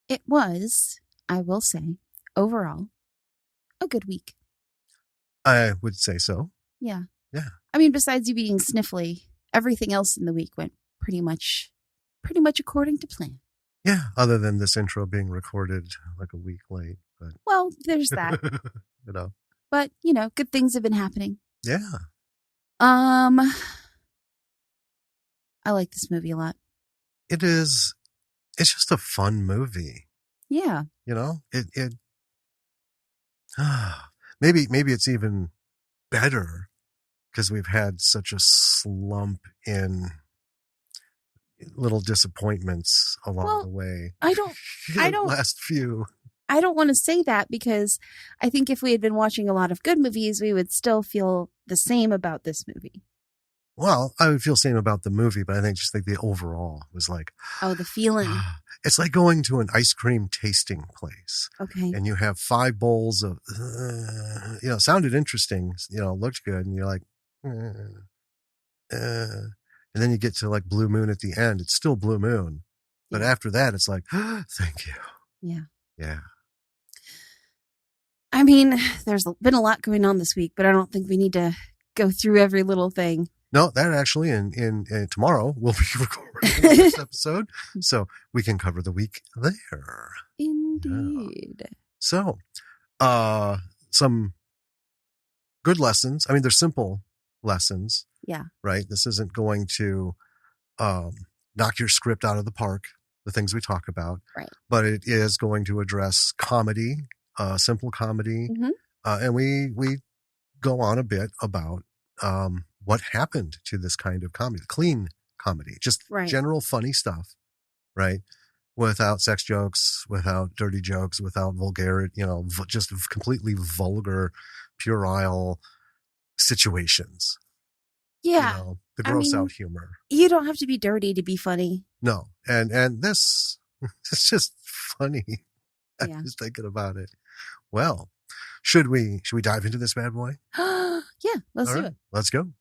It was, I will say, overall, a good week. I would say so. Yeah. Yeah. I mean, besides you being sniffly, everything else in the week went pretty much according to plan. Yeah, other than this intro being recorded like a week late. But Well, there's that. you know. But, good things have been happening. Yeah. I like this movie a lot. It is. It's just a fun movie. Yeah. It maybe it's even better because we've had such a slump in little disappointments along the way. I don't last few. I don't want to say that because I think if we had been watching a lot of good movies, we would still feel the same about this movie. Well, I would feel the same about the movie, but I think the overall was like, oh, the feeling. It's like going to an ice cream tasting place. Okay. And you have 5 bowls of, sounded interesting, looked good. And you're like, and then you get to like Blue Moon at the end. It's still Blue Moon. But after that, it's like, thank you. Yeah. Yeah. I mean, there's been a lot going on this week, but I don't think we need to go through every little thing. No, that actually in tomorrow we'll be recording the next episode, so we can cover the week there. Indeed. Yeah. So, some good lessons. I mean, they're simple lessons. Yeah. Right. This isn't going to knock your script out of the park. The things we talk about. Right. But it is going to address comedy, simple comedy, and we go on a bit about what happened to this kind of comedy, clean comedy, just general funny stuff, right? Without sex jokes, without dirty jokes, without vulgarity, just completely vulgar, puerile situations. Yeah. The gross out humor. You don't have to be dirty to be funny. No. And this, it's just funny. Yeah. I'm just thinking about it. Well, should we dive into this bad boy? Yeah, let's do it. Let's go.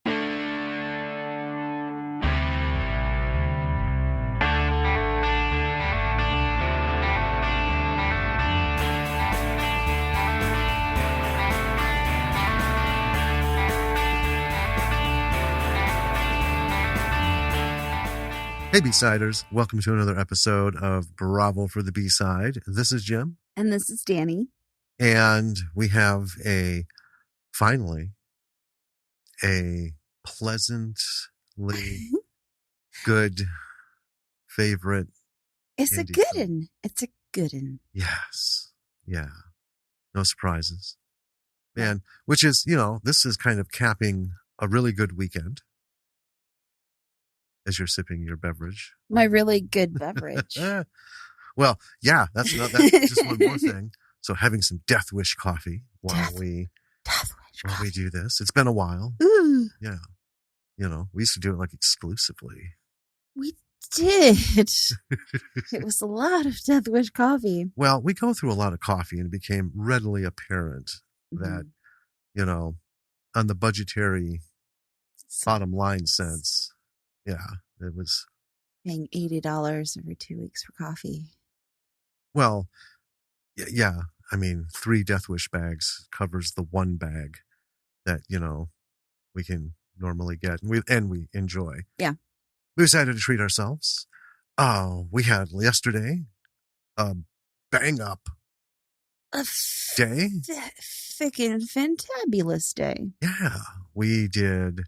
Hey B-Siders, welcome to another episode of Bravo for the B-Side. This is Jim. And this is Danny. And we have finally, a pleasantly good favorite. It's a good one. It's a good one. Yes. Yeah. No surprises. And which is, this is kind of capping a really good weekend. As you're sipping your beverage. My really good beverage. Well, yeah, that's just one more thing. So having some Death Wish coffee while we do this. It's been a while. Ooh. Yeah. We used to do it like exclusively. We did. It was a lot of Death Wish coffee. Well, we go through a lot of coffee and it became readily apparent that, on the budgetary bottom line sense, yeah, it was paying $80 every 2 weeks for coffee. Well, yeah. I mean, 3 Death Wish bags covers the 1 bag that, we can normally get and we enjoy. Yeah. We decided to treat ourselves. We had yesterday a bang up day. Thick and fantabulous day. Yeah. We did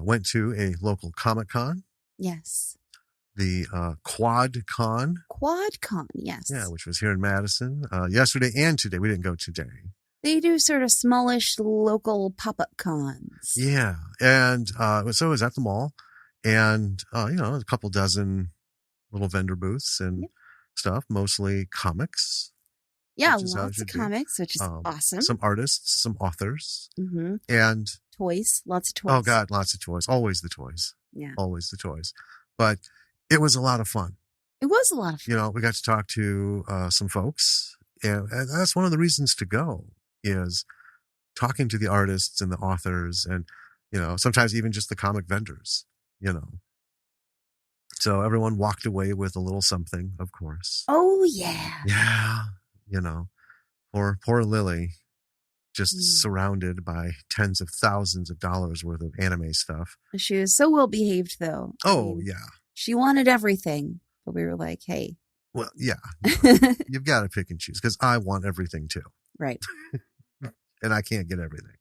went to a local Comic-Con. Yes. The QuadCon. QuadCon, yes. Yeah, which was here in Madison yesterday and today. We didn't go today. They do sort of smallish local pop-up cons. Yeah, and so it was at the mall, and a couple dozen little vendor booths and stuff, mostly comics. Yeah, lots of comics, which is awesome. Some artists, some authors, and toys. Lots of toys. Oh God, lots of toys. Always the toys. Yeah, always the toys. But it was a lot of fun. It was a lot of fun. We got to talk to some folks, and that's one of the reasons to go is talking to the artists and the authors, and sometimes even just the comic vendors. So everyone walked away with a little something, of course. Oh, yeah. Yeah. Poor Lily, just surrounded by tens of thousands of dollars worth of anime stuff. She was so well behaved, though. Yeah. She wanted everything, but we were like, hey. Well, yeah. You've got to pick and choose because I want everything too. Right. And I can't get everything.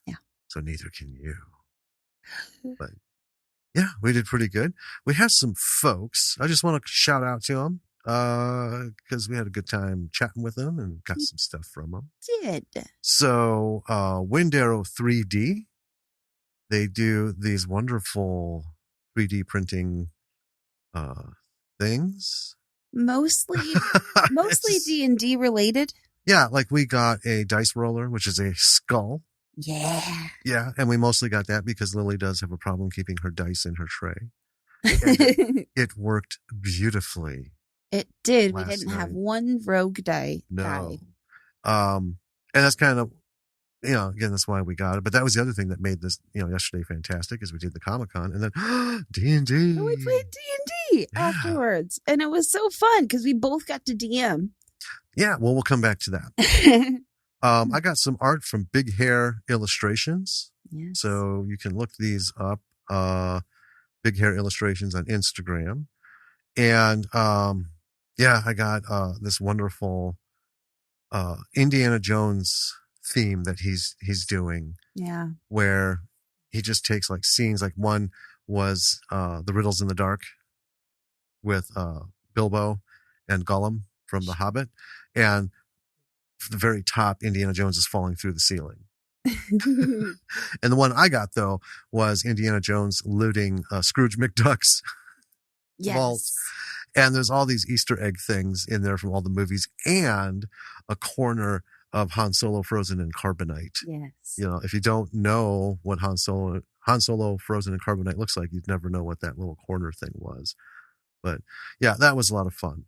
Yeah. So neither can you. But yeah, we did pretty good. We have some folks. I just want to shout out to them because we had a good time chatting with them and got some stuff from them. Did. So WindArrow 3D, they do these wonderful 3D printing things. Mostly D&D related. Yeah, like we got a dice roller, which is a skull. Yeah. Yeah, and we mostly got that because Lily does have a problem keeping her dice in her tray. It worked beautifully. It did. We didn't have one rogue die. No. And that's kind of, again, that's why we got it. But that was the other thing that made this, yesterday fantastic is we did the Comic-Con and then D&D. And we played D&D afterwards. And it was so fun because we both got to DM. Yeah, well, we'll come back to that. I got some art from Big Hair Illustrations. Yes. So you can look these up. Big Hair Illustrations on Instagram. And I got this wonderful Indiana Jones theme that he's doing. Yeah. Where he just takes like scenes, like one was The Riddles in the Dark with Bilbo and Gollum from The Hobbit. And the very top, Indiana Jones is falling through the ceiling. And the one I got, though, was Indiana Jones looting Scrooge McDuck's vault. And there's all these Easter egg things in there from all the movies and a corner of Han Solo frozen in carbonite. Yes. If you don't know what Han Solo frozen in carbonite looks like, you'd never know what that little corner thing was. But yeah, that was a lot of fun.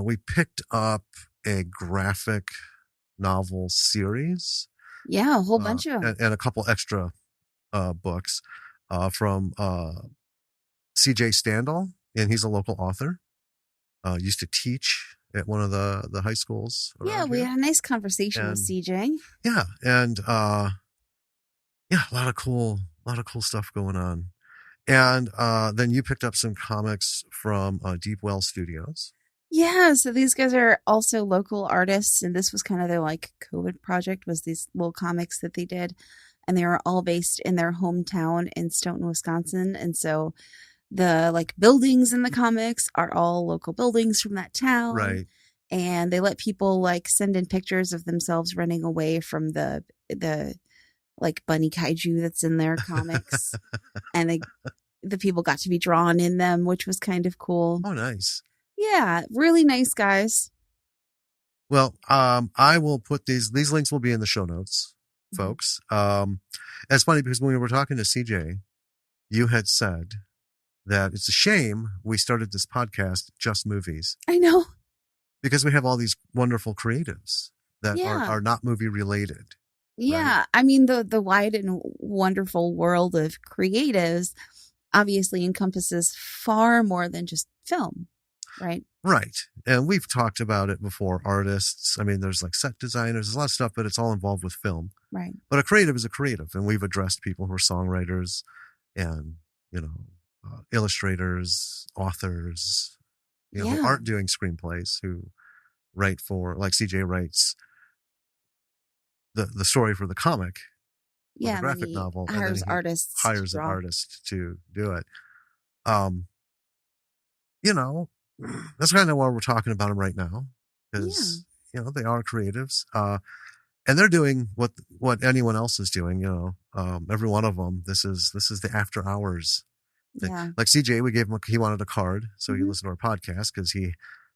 We picked up a graphic novel series. Yeah, a whole bunch of them. And a couple extra books from C.J. Standall, and he's a local author. Used to teach at one of the high schools. Yeah, we had a nice conversation with CJ. Yeah, and a lot of cool stuff going on. And then you picked up some comics from Deep Well Studios. Yeah, so these guys are also local artists, and this was kind of their like COVID project, was these little comics that they did, and they were all based in their hometown in Stoughton, Wisconsin. And so the like buildings in the comics are all local buildings from that town. Right. And they let people like send in pictures of themselves running away from the like bunny kaiju that's in their comics. And the people got to be drawn in them, which was kind of cool. Oh, nice. Yeah, really nice guys. Well, I will put these links will be in the show notes, folks. It's funny because when we were talking to CJ, you had said that it's a shame we started this podcast just movies. I know. Because we have all these wonderful creatives that are not movie related. Yeah. Right? I mean, the wide and wonderful world of creatives obviously encompasses far more than just film. Right. Right. And we've talked about it before. Artists. I mean, there's like set designers, there's a lot of stuff, but it's all involved with film. Right. But a creative is a creative. And we've addressed people who are songwriters and, illustrators, authors, who aren't doing screenplays, who write for, like CJ writes the story for the comic, the graphic novel, hires and then artists hires an artist to do it. That's kind of why we're talking about them right now, because they are creatives, and they're doing what anyone else is doing. Every one of them. This is the after hours. Yeah. Like CJ, we gave him he wanted a card, so he listened to our podcast because he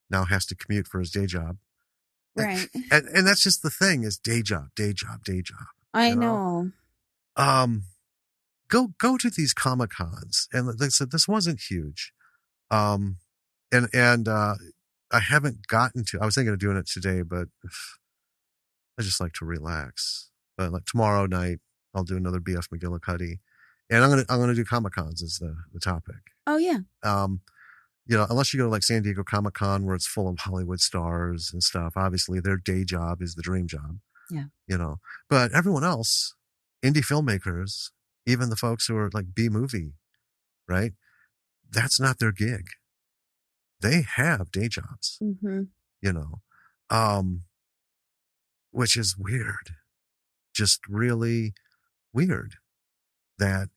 now has to commute for his day job. Right. And that's just the thing is day job. I know. Go to these Comic-Cons, and like I said, this wasn't huge. And I haven't gotten to, I was thinking of doing it today, but I just like to relax. But like tomorrow night, I'll do another BF McGillicuddy. And I'm gonna do Comic Cons as the topic. Oh yeah. Unless you go to like San Diego Comic Con where it's full of Hollywood stars and stuff, obviously their day job is the dream job. Yeah. But everyone else, indie filmmakers, even the folks who are like B movie, right? That's not their gig. They have day jobs, which is weird. Just really weird that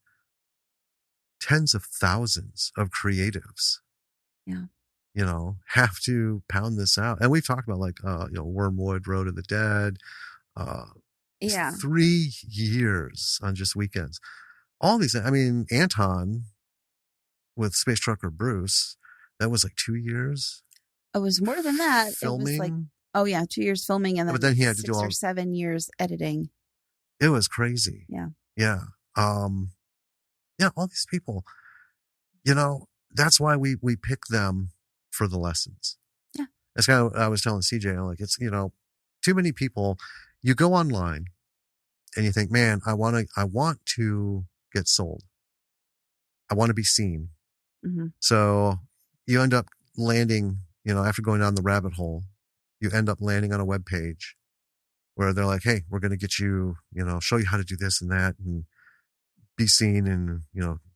tens of thousands of creatives, have to pound this out. And we've talked about like, Wormwood, Road of the Dead, 3 years on just weekends. All these, I mean, Anton with Space Trucker Bruce, that was like 2 years. It was more than that. Filming. It was like, 2 years filming and then he had to do 6 or 7 years editing. It was crazy. Yeah. Yeah. All these people, that's why we pick them for the lessons. Yeah. That's kind of what I was telling CJ. I'm like, it's, too many people, you go online and you think, man, I want to get sold. I want to be seen. Mm-hmm. So you end up landing, after going down the rabbit hole, you end up landing on a web page where they're like, hey, we're going to get you, show you how to do this and that and be seen and,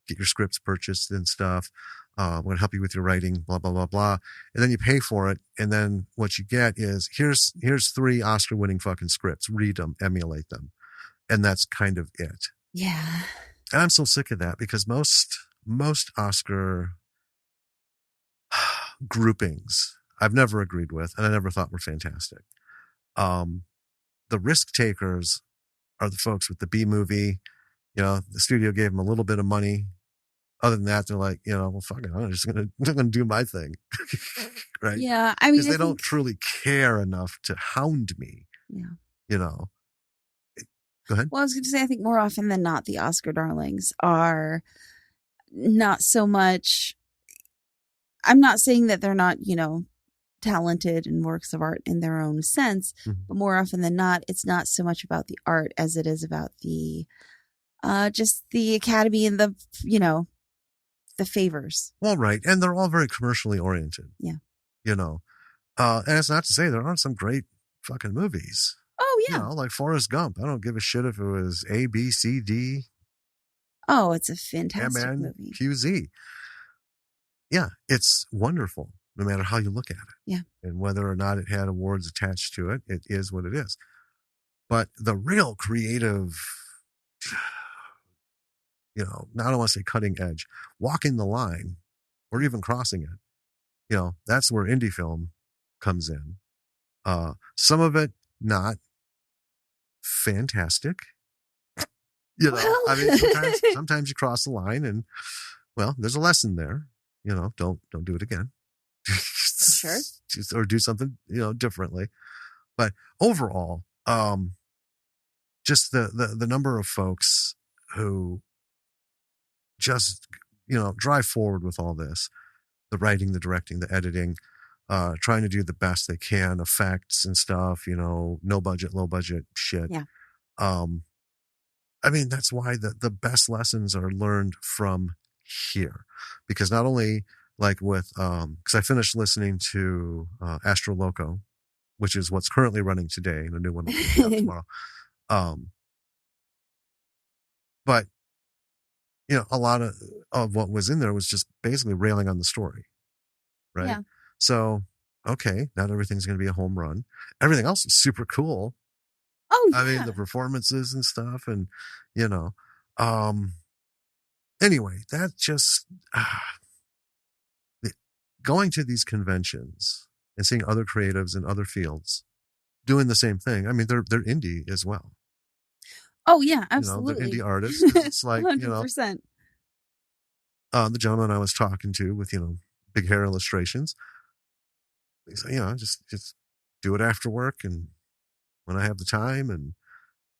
get your scripts purchased and stuff. We're going to help you with your writing, blah, blah, blah, blah. And then you pay for it. And then what you get is here's 3 Oscar winning fucking scripts. Read them, emulate them. And that's kind of it. Yeah. And I'm so sick of that because most Oscar groupings I've never agreed with and I never thought were fantastic. The risk takers are the folks with the B movie. The studio gave them a little bit of money. Other than that, they're like, well, fuck it. I'm just going to do my thing. Right. Yeah. I mean, because they don't truly care enough to hound me. Yeah. Go ahead. Well, I was going to say, I think more often than not, the Oscar darlings are not so much. I'm not saying that they're not, talented and works of art in their own sense, but more often than not, it's not so much about the art as it is about the, just the Academy and the, the favors. Well, right. And they're all very commercially oriented. Yeah. And it's not to say there aren't some great fucking movies. Oh, yeah. Like Forrest Gump. I don't give a shit if it was A, B, C, D. Oh, it's a fantastic movie. QZ. Yeah, it's wonderful, no matter how you look at it. Yeah. And whether or not it had awards attached to it, it is what it is. But the real creative, I don't want to say cutting edge, walking the line or even crossing it, that's where indie film comes in. Some of it not fantastic. I mean, sometimes you cross the line and, well, there's a lesson there. Don't do it again. Sure. Or do something, differently. But overall, just the number of folks who just, drive forward with all this, the writing, the directing, the editing, trying to do the best they can, effects and stuff, no budget, low budget shit. Yeah. I mean, that's why the best lessons are learned from here, because not only like with, cause I finished listening to, Astro Loco, which is what's currently running today, and a new one will be out tomorrow. But a lot of what was in there was just basically railing on the story. Right. Yeah. So, okay, not everything's going to be a home run. Everything else is super cool. Oh, yeah. I mean, the performances and stuff and, anyway, that just, going to these conventions and seeing other creatives in other fields doing the same thing. I mean, they're indie as well. Oh yeah, absolutely. They're indie artists. It's like, 100%. The gentleman I was talking to with, big hair illustrations, he said, just do it after work and when I have the time and,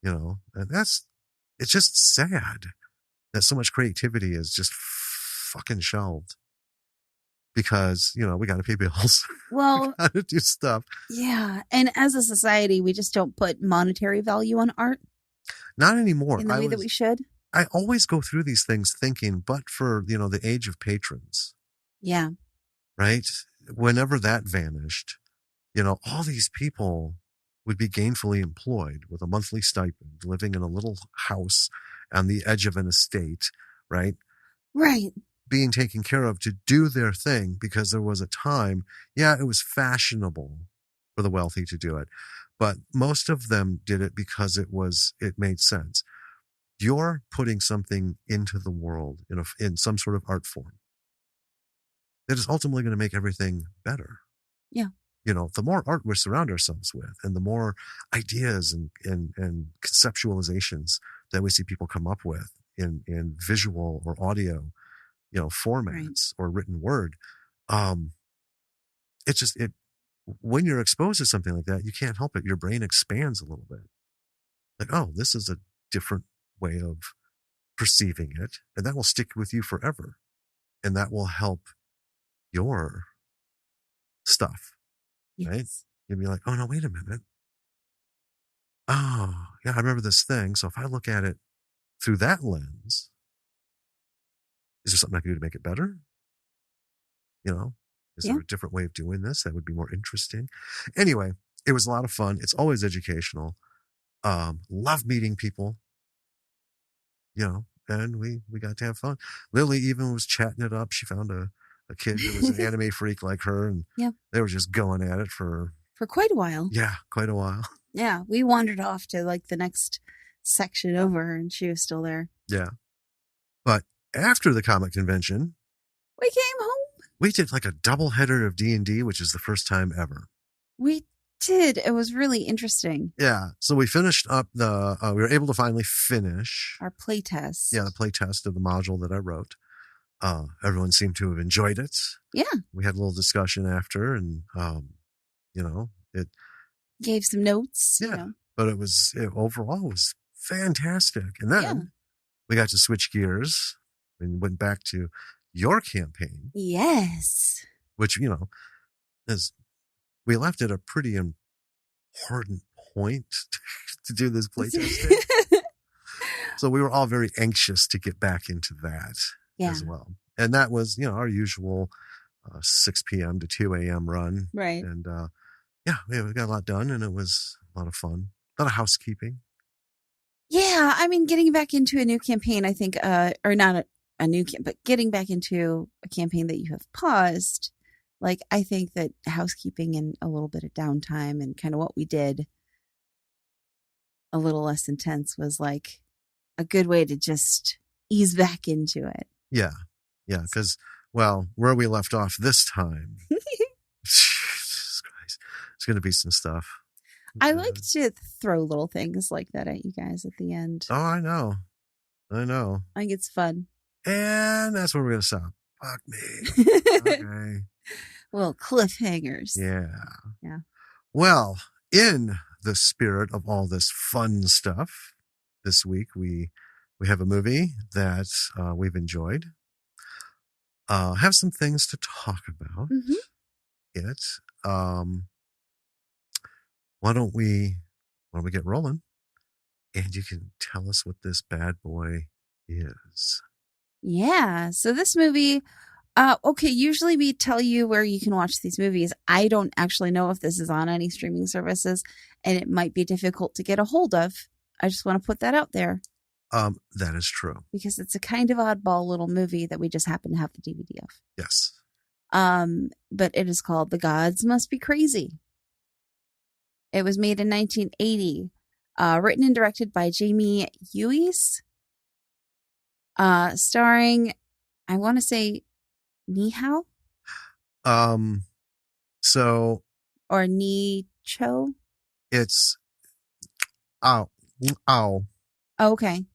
and it's just sad that so much creativity is just fucking shelved because, we got to pay bills. Well, we got to do stuff. Yeah. And as a society, we just don't put monetary value on art. Not anymore. In the way that we should. I always go through these things thinking, but for, the age of patrons, Yeah. right? Whenever that vanished, all these people would be gainfully employed with a monthly stipend, living in a little house on the edge of an estate, right? Right. Being taken care of to do their thing, because there was a time, it was fashionable for the wealthy to do it, but most of them did it because it made sense. You're putting something into the world in some sort of art form that is ultimately going to make everything better. Yeah. The more art we surround ourselves with, and the more ideas and conceptualizations that we see people come up with in visual or audio, formats or written word, it's just when you're exposed to something like that, you can't help it. Your brain expands a little bit. Like, oh, this is a different way of perceiving it, and that will stick with you forever, and that will help your stuff. Yes. Right? You'd be like, oh no, wait a minute. Oh, yeah, I remember this thing. So if I look at it through that lens, is there something I can do to make it better? Is there a different way of doing this that would be more interesting? Anyway, it was a lot of fun. It's always educational. Love meeting people, and we got to have fun. Lily even was chatting it up. She found a kid who was an anime freak like her, and they were just going at it for quite a while. Yeah, quite a while. Yeah, we wandered off to like the next section over, and she was still there. Yeah. But after the comic convention, we came home. We did like a double header of D&D, which is the first time ever. We did. It was really interesting. Yeah. So we finished up we were able to finally finish our play test. Yeah, the play test of the module that I wrote. Everyone seemed to have enjoyed it. Yeah. We had a little discussion after, and, it gave some notes. Yeah. But overall was fantastic. And then we got to switch gears and went back to your campaign. Yes. Which, is we left at a pretty important point to do this playtesting. So we were all very anxious to get back into that as well. And that was, our usual 6 p.m. to 2 a.m. run. Right. And we got a lot done, and it was a lot of fun. A lot of housekeeping. Yeah. I mean, getting back into a new campaign, I think, or not a new but getting back into a campaign that you have paused, like I think that housekeeping and a little bit of downtime and kind of what we did a little less intense was like a good way to just ease back into it. Yeah. Yeah. Because, where we left off this time, Jesus Christ, it's going to be some stuff. I like to throw little things like that at you guys at the end. Oh, I know. I think it's fun. And that's where we're going to stop. Fuck me. Okay. Well, cliffhangers. Yeah. Well, in the spirit of all this fun stuff, this week we have a movie that we've enjoyed. Have some things to talk about. It. Why don't we get rolling? And you can tell us what this bad boy is. Yeah. So this movie, usually we tell you where you can watch these movies. I don't actually know if this is on any streaming services, and it might be difficult to get a hold of. I just want to put that out there. That is true. Because it's a kind of oddball little movie that we just happen to have the DVD of. Yes. But it is called The Gods Must Be Crazy. It was made in 1980, written and directed by Jamie Hughes, starring, I want to say, Nihao? Or Ni-cho? It's, ow. Okay.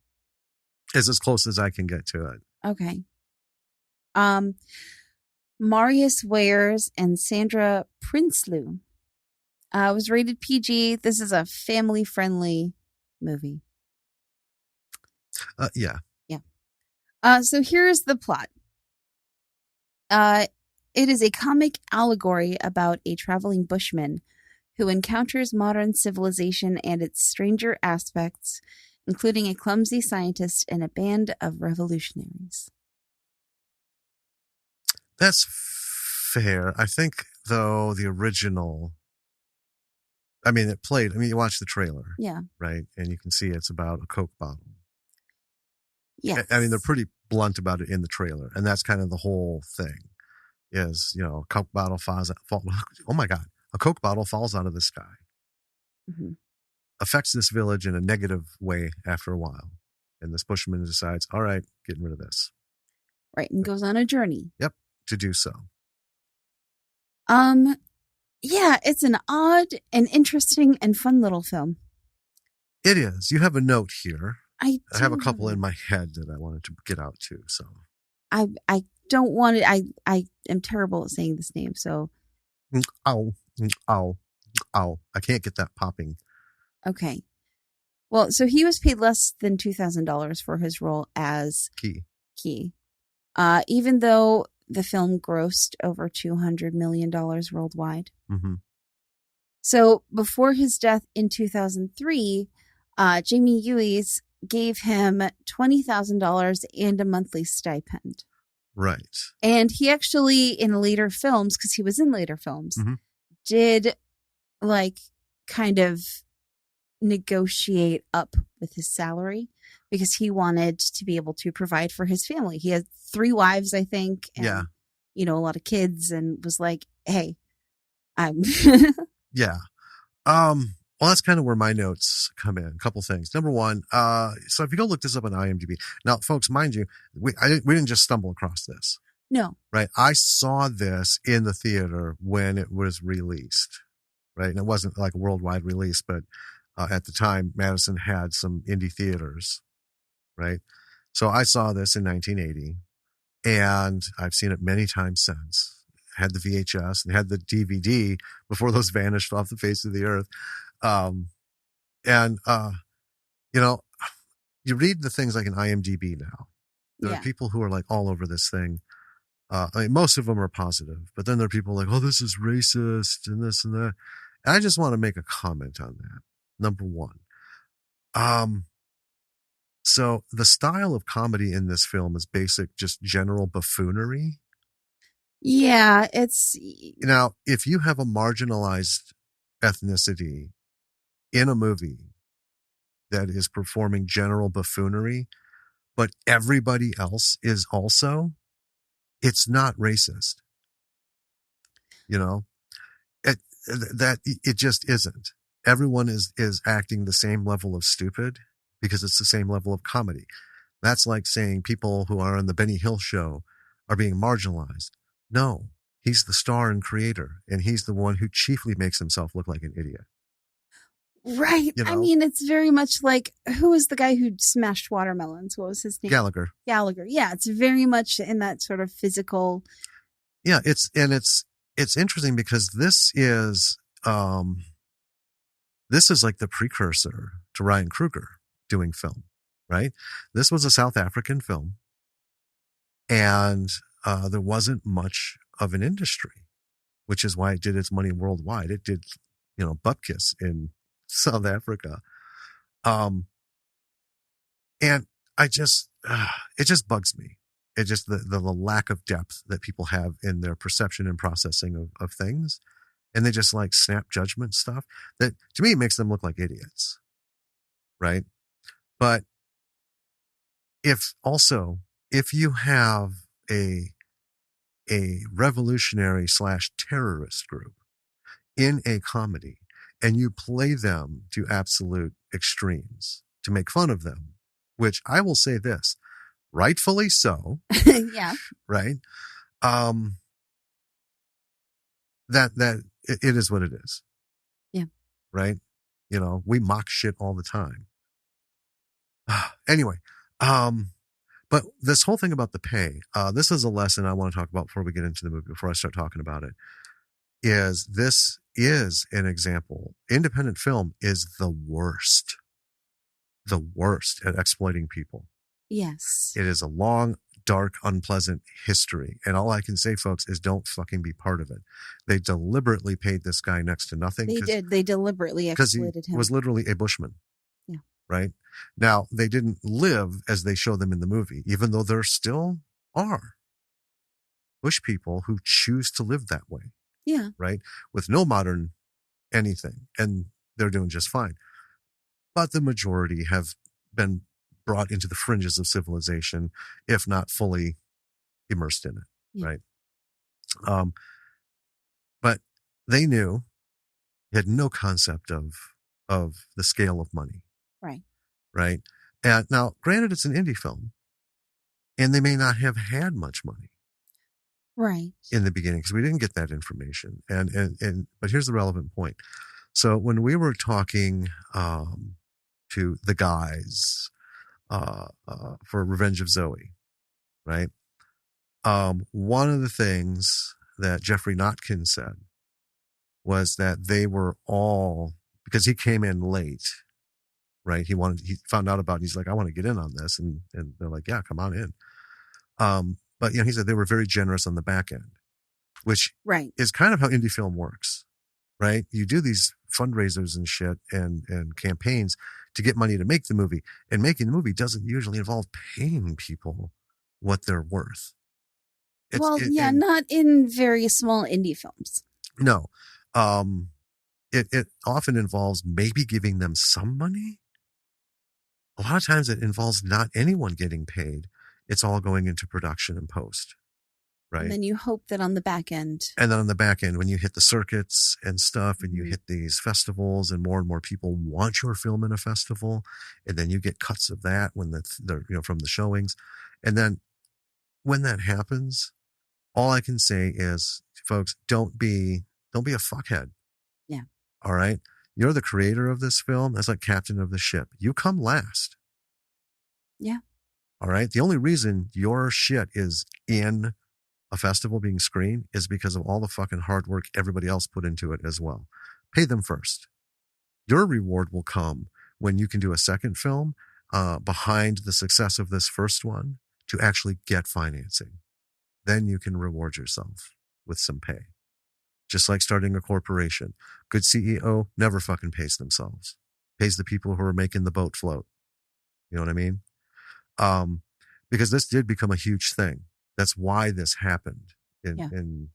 It's as close as I can get to it. Okay. Marius Wares and Sandra Prinsloo. It was rated PG. This is a family-friendly movie. Yeah. So here's the plot. It is a comic allegory about a traveling bushman who encounters modern civilization and its stranger aspects including a clumsy scientist and a band of revolutionaries. That's fair. I think, though, the original, I mean, it played, I mean, you watch the trailer. Yeah. Right? And you can see it's about a Coke bottle. Yeah. I mean, they're pretty blunt about it in the trailer. And that's kind of the whole thing is, you know, a Coke bottle oh my God, a Coke bottle falls out of the sky. Mm-hmm. Affects this village in a negative way after a while. And this Bushman decides, all right, getting rid of this. Right. And goes on a journey. Yep. To do so. Yeah, it's an odd and interesting and fun little film. It is. You have a note here. I have a couple in my head that I wanted to get out to. So I don't want it. I am terrible at saying this name. So ow. I can't get that popping. Okay. Well, so he was paid less than $2,000 for his role as Key. Even though the film grossed over $200 million worldwide. Mm-hmm. So before his death in 2003, Jamie Hughes gave him $20,000 and a monthly stipend. Right. And he actually, in later films, because he was in later films, mm-hmm. did like kind of negotiate up with his salary because he wanted to be able to provide for his family. He had 3 wives, I think, and, you know, a lot of kids, and was like, hey, I'm yeah. Well, that's kind of where my notes come in. A couple things. Number one, so if you go look this up on IMDb. Now, folks, mind you, we didn't just stumble across this. No. Right. I saw this in the theater when it was released. Right. And it wasn't like a worldwide release, but at the time, Madison had some indie theaters. Right. So I saw this in 1980, and I've seen it many times since. Had the VHS and had the DVD before those vanished off the face of the earth. You know, you read the things like in IMDb now. There are people who are like all over this thing. I mean, most of them are positive, but then there are people like, oh, this is racist and this and that. And I just want to make a comment on that. Number one. So the style of comedy in this film is basic, just general buffoonery. Yeah, it's... Now, if you have a marginalized ethnicity in a movie that is performing general buffoonery, but everybody else is also, it's not racist. You know, it just isn't. Everyone is acting the same level of stupid because it's the same level of comedy. That's like saying people who are on the Benny Hill show are being marginalized. No, he's the star and creator, and he's the one who chiefly makes himself look like an idiot. Right. You know? I mean, it's very much like, who was the guy who smashed watermelons? What was his name? Gallagher. Yeah, it's very much in that sort of physical. Yeah, it's interesting because this is like the precursor to Ryan Coogler doing film, right? This was a South African film, and there wasn't much of an industry, which is why it did its money worldwide. It did, you know, bupkis in South Africa. And I just, it just bugs me. It just, the lack of depth that people have in their perception and processing of things. And they just like snap judgment stuff that to me makes them look like idiots. Right. But if you have a revolutionary / terrorist group in a comedy and you play them to absolute extremes to make fun of them, which I will say this, rightfully so. Yeah. Right. That it is what it is. Yeah. Right. You know, we mock shit all the time. Anyway, but this whole thing about the pay, this is a lesson I want to talk about before we get into the movie, before I start talking about it, is this is an example. Independent film is the worst at exploiting people. Yes. It is a long, dark, unpleasant history. And all I can say, folks, is don't fucking be part of it. They deliberately paid this guy next to nothing. They did. They deliberately exploited him. Because he was literally a bushman. Yeah. right? Now, they didn't live as they show them in the movie, even though there still are bush people who choose to live that way. Yeah. Right? With no modern anything. And they're doing just fine. But the majority have been brought into the fringes of civilization, if not fully immersed in it. Yeah. Right? But they knew, had no concept of the scale of money. Right. Right? And now, granted, it's an indie film, and they may not have had much money. Right. In the beginning, because we didn't get that information. But here's the relevant point. So when we were talking to the guys for Revenge of Zoe, right? One of the things that Jeffrey Notkin said was that they were all, because he came in late, right? He found out about it. He's like, I want to get in on this. And they're like, yeah, come on in. But he said they were very generous on the back end, which is kind of how indie film works, right? You do these fundraisers and shit and campaigns to get money to make the movie. And making the movie doesn't usually involve paying people what they're worth. Not in very small indie films. No. It often involves maybe giving them some money. A lot of times it involves not anyone getting paid. It's all going into production and post. Right. And then you hope that on the back end. And then on the back end, when you hit the circuits and stuff and you hit these festivals and more people want your film in a festival, and then you get cuts of that when they're from the showings. And then when that happens, all I can say is, folks, don't be a fuckhead. Yeah. All right. You're the creator of this film. That's like captain of the ship. You come last. Yeah. All right. The only reason your shit is in a festival being screened is because of all the fucking hard work everybody else put into it as well. Pay them first. Your reward will come when you can do a second film behind the success of this first one to actually get financing. Then you can reward yourself with some pay. Just like starting a corporation. Good CEO never fucking pays themselves. Pays the people who are making the boat float. You know what I mean? Because this did become a huge thing. That's why this happened in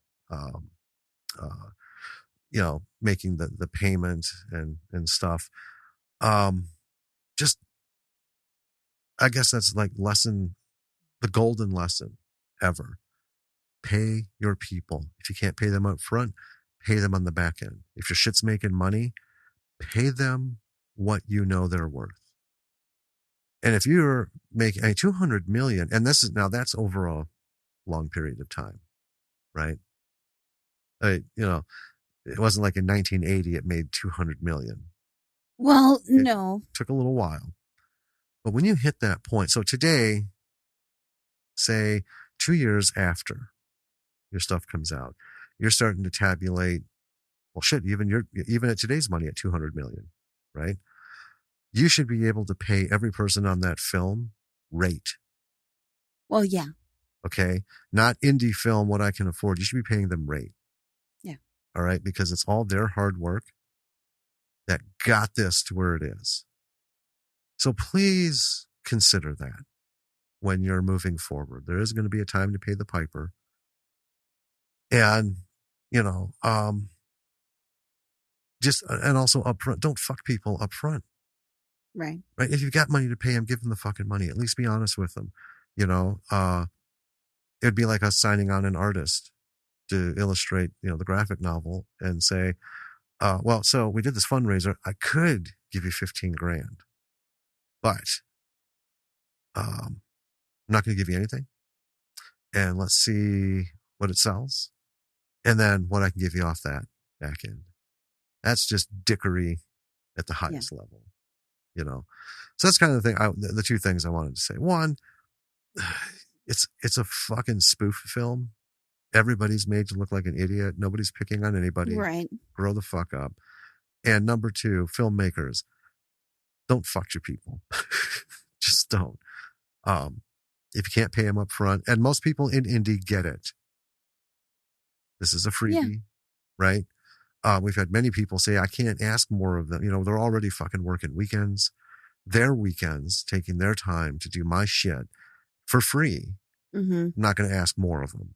making the payment and stuff. Just, I guess that's like the golden lesson ever. Pay your people. If you can't pay them up front, pay them on the back end. If your shit's making money, pay them what you know they're worth. And if you're making $200 million, and that's over a long period of time, right? It wasn't like in 1980 it made 200 million. Well, no. It took a little while. But when you hit that point, so today, say 2 years after your stuff comes out, you're starting to tabulate, well, shit, even at today's money at 200 million, right? You should be able to pay every person on that film rate. Well, yeah. Okay. Not indie film, what I can afford. You should be paying them rate. Yeah. All right. Because it's all their hard work that got this to where it is. So please consider that when you're moving forward. There is going to be a time to pay the piper. And, and also upfront, don't fuck people upfront. Right. Right. If you've got money to pay them, give them the fucking money. At least be honest with them. It'd be like us signing on an artist to illustrate, the graphic novel and say, so we did this fundraiser. I could give you 15 grand, but I'm not going to give you anything. And let's see what it sells. And then what I can give you off that back end. That's just dickery at the highest level, So that's kind of the thing. The two things I wanted to say. One, it's a fucking spoof film. Everybody's made to look like an idiot. Nobody's picking on anybody. Right. Grow the fuck up. And number two, filmmakers, don't fuck your people. Just don't. If you can't pay them up front, and most people in indie get it. This is a freebie, right? We've had many people say, I can't ask more of them. They're already fucking working weekends. their weekends, taking their time to do my shit for free. I'm not going to ask more of them.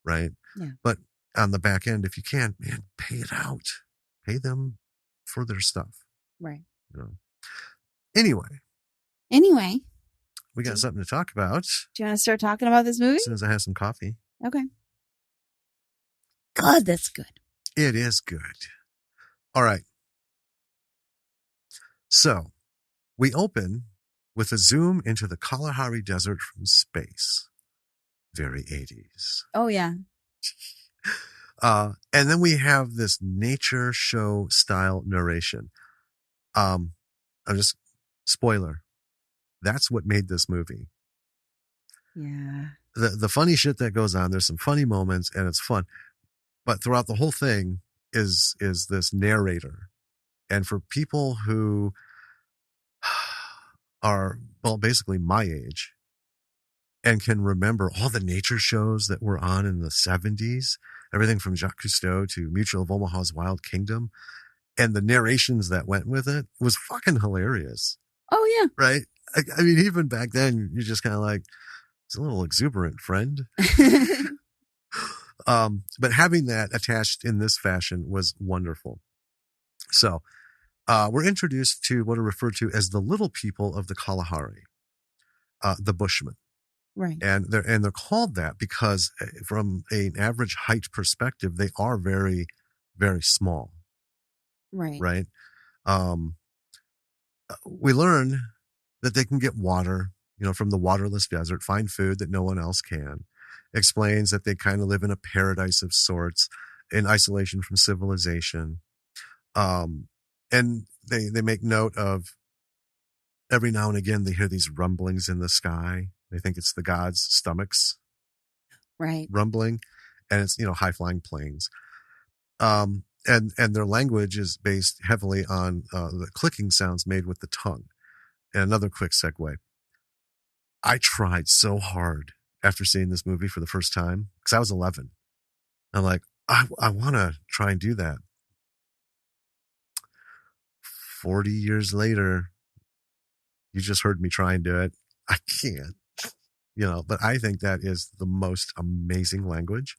Right. Yeah. But on the back end, if you can, man, pay it out. Pay them for their stuff. Right. You know. Anyway, we got something to talk about. Do you want to start talking about this movie? As soon as I have some coffee. Okay. God, that's good. It is good. All right. So we open with a zoom into the Kalahari Desert from space. Very 80s. Oh, yeah. And then we have this nature show style narration. I'm just, spoiler, that's what made this movie. Yeah. The funny shit that goes on, there's some funny moments and it's fun. But throughout the whole thing is this narrator. And for people who are, well, basically my age and can remember all the nature shows that were on in the 70s, everything from Jacques Cousteau to Mutual of Omaha's Wild Kingdom, and the narrations that went with it was fucking hilarious. Oh, yeah. Right? I mean, even back then, you're just kind of like, it's a little exuberant, friend. But having that attached in this fashion was wonderful. So we're introduced to what are referred to as the little people of the Kalahari, the Bushmen. Right. And they're called that because from an average height perspective, they are very, very small. Right. Right. We learn that they can get water, from the waterless desert, find food that no one else can. Explains that they kind of live in a paradise of sorts in isolation from civilization. And they make note of every now and again, they hear these rumblings in the sky. They think it's the gods' stomachs. Right. Rumbling. And it's, high flying planes. And their language is based heavily on the clicking sounds made with the tongue. And another quick segue. I tried so hard after seeing this movie for the first time, because I was 11. I'm like, I want to try and do that. 40 years later, you just heard me try and do it. I can't, but I think that is the most amazing language.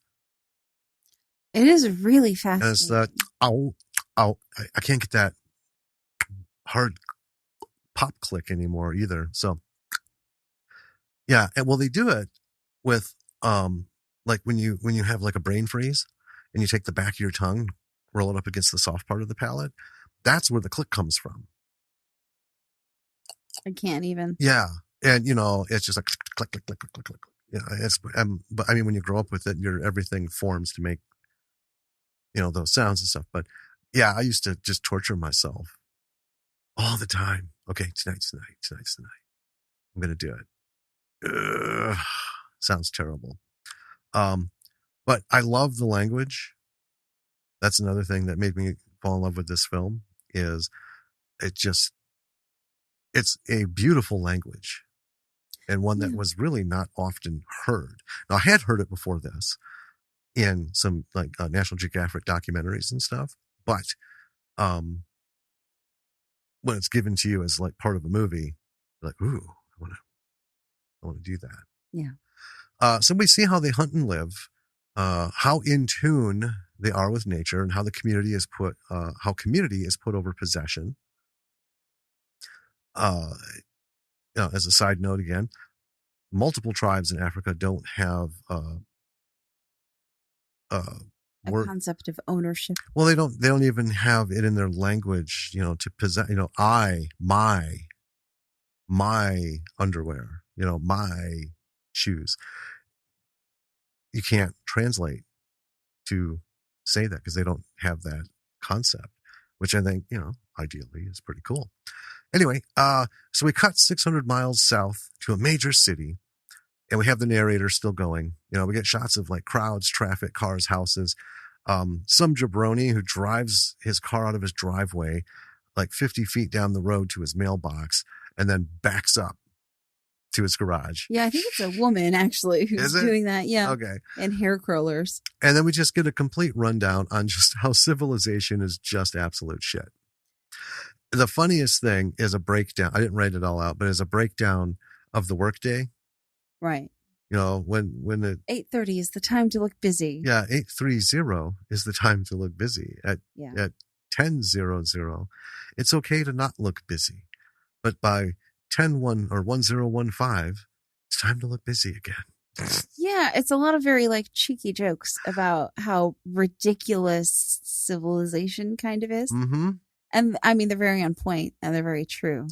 It is really fascinating. And it's that, I can't get that hard pop click anymore either. So, yeah. And well, they do it with, like when you have like a brain freeze and you take the back of your tongue, roll it up against the soft part of the palate. That's where the click comes from. I can't even. Yeah. And, it's just like click, click, click, click, click, click. It's, but I mean, when you grow up with it, everything forms to make, those sounds and stuff. But yeah, I used to just torture myself all the time. Okay. Tonight's the night. I'm going to do it. Ugh, sounds terrible. But I love the language. That's another thing that made me fall in love with this film is it's a beautiful language and one that was really not often heard. Now I had heard it before this in some like National Geographic documentaries and stuff, but, when it's given to you as like part of a movie, you're like, ooh, I want to do that. Yeah. So we see how they hunt and live, how in tune they are with nature, and how the community is put over possession. As a side note, again, multiple tribes in Africa don't have a concept of ownership. Well, they don't even have it in their language, to possess. My underwear, my shoes. You can't translate to say that because they don't have that concept, which I think, ideally is pretty cool. Anyway, so we cut 600 miles south to a major city and we have the narrator still going. We get shots of like crowds, traffic, cars, houses, some jabroni who drives his car out of his driveway, like 50 feet down the road to his mailbox and then backs up to his garage. Yeah, I think it's a woman actually who's doing that. Yeah. Okay. And hair curlers. And then we just get a complete rundown on just how civilization is just absolute shit. The funniest thing is a breakdown. I didn't write it all out, but as a breakdown of the workday. Right. When it 8:30 is the time to look busy. Yeah, 8:30 is the time to look busy. At 10:00, it's okay to not look busy. But by 10:1 or 10:15, it's time to look busy again. Yeah, it's a lot of very like cheeky jokes about how ridiculous civilization kind of is. Mm-hmm. And I mean, they're very on point and they're very true.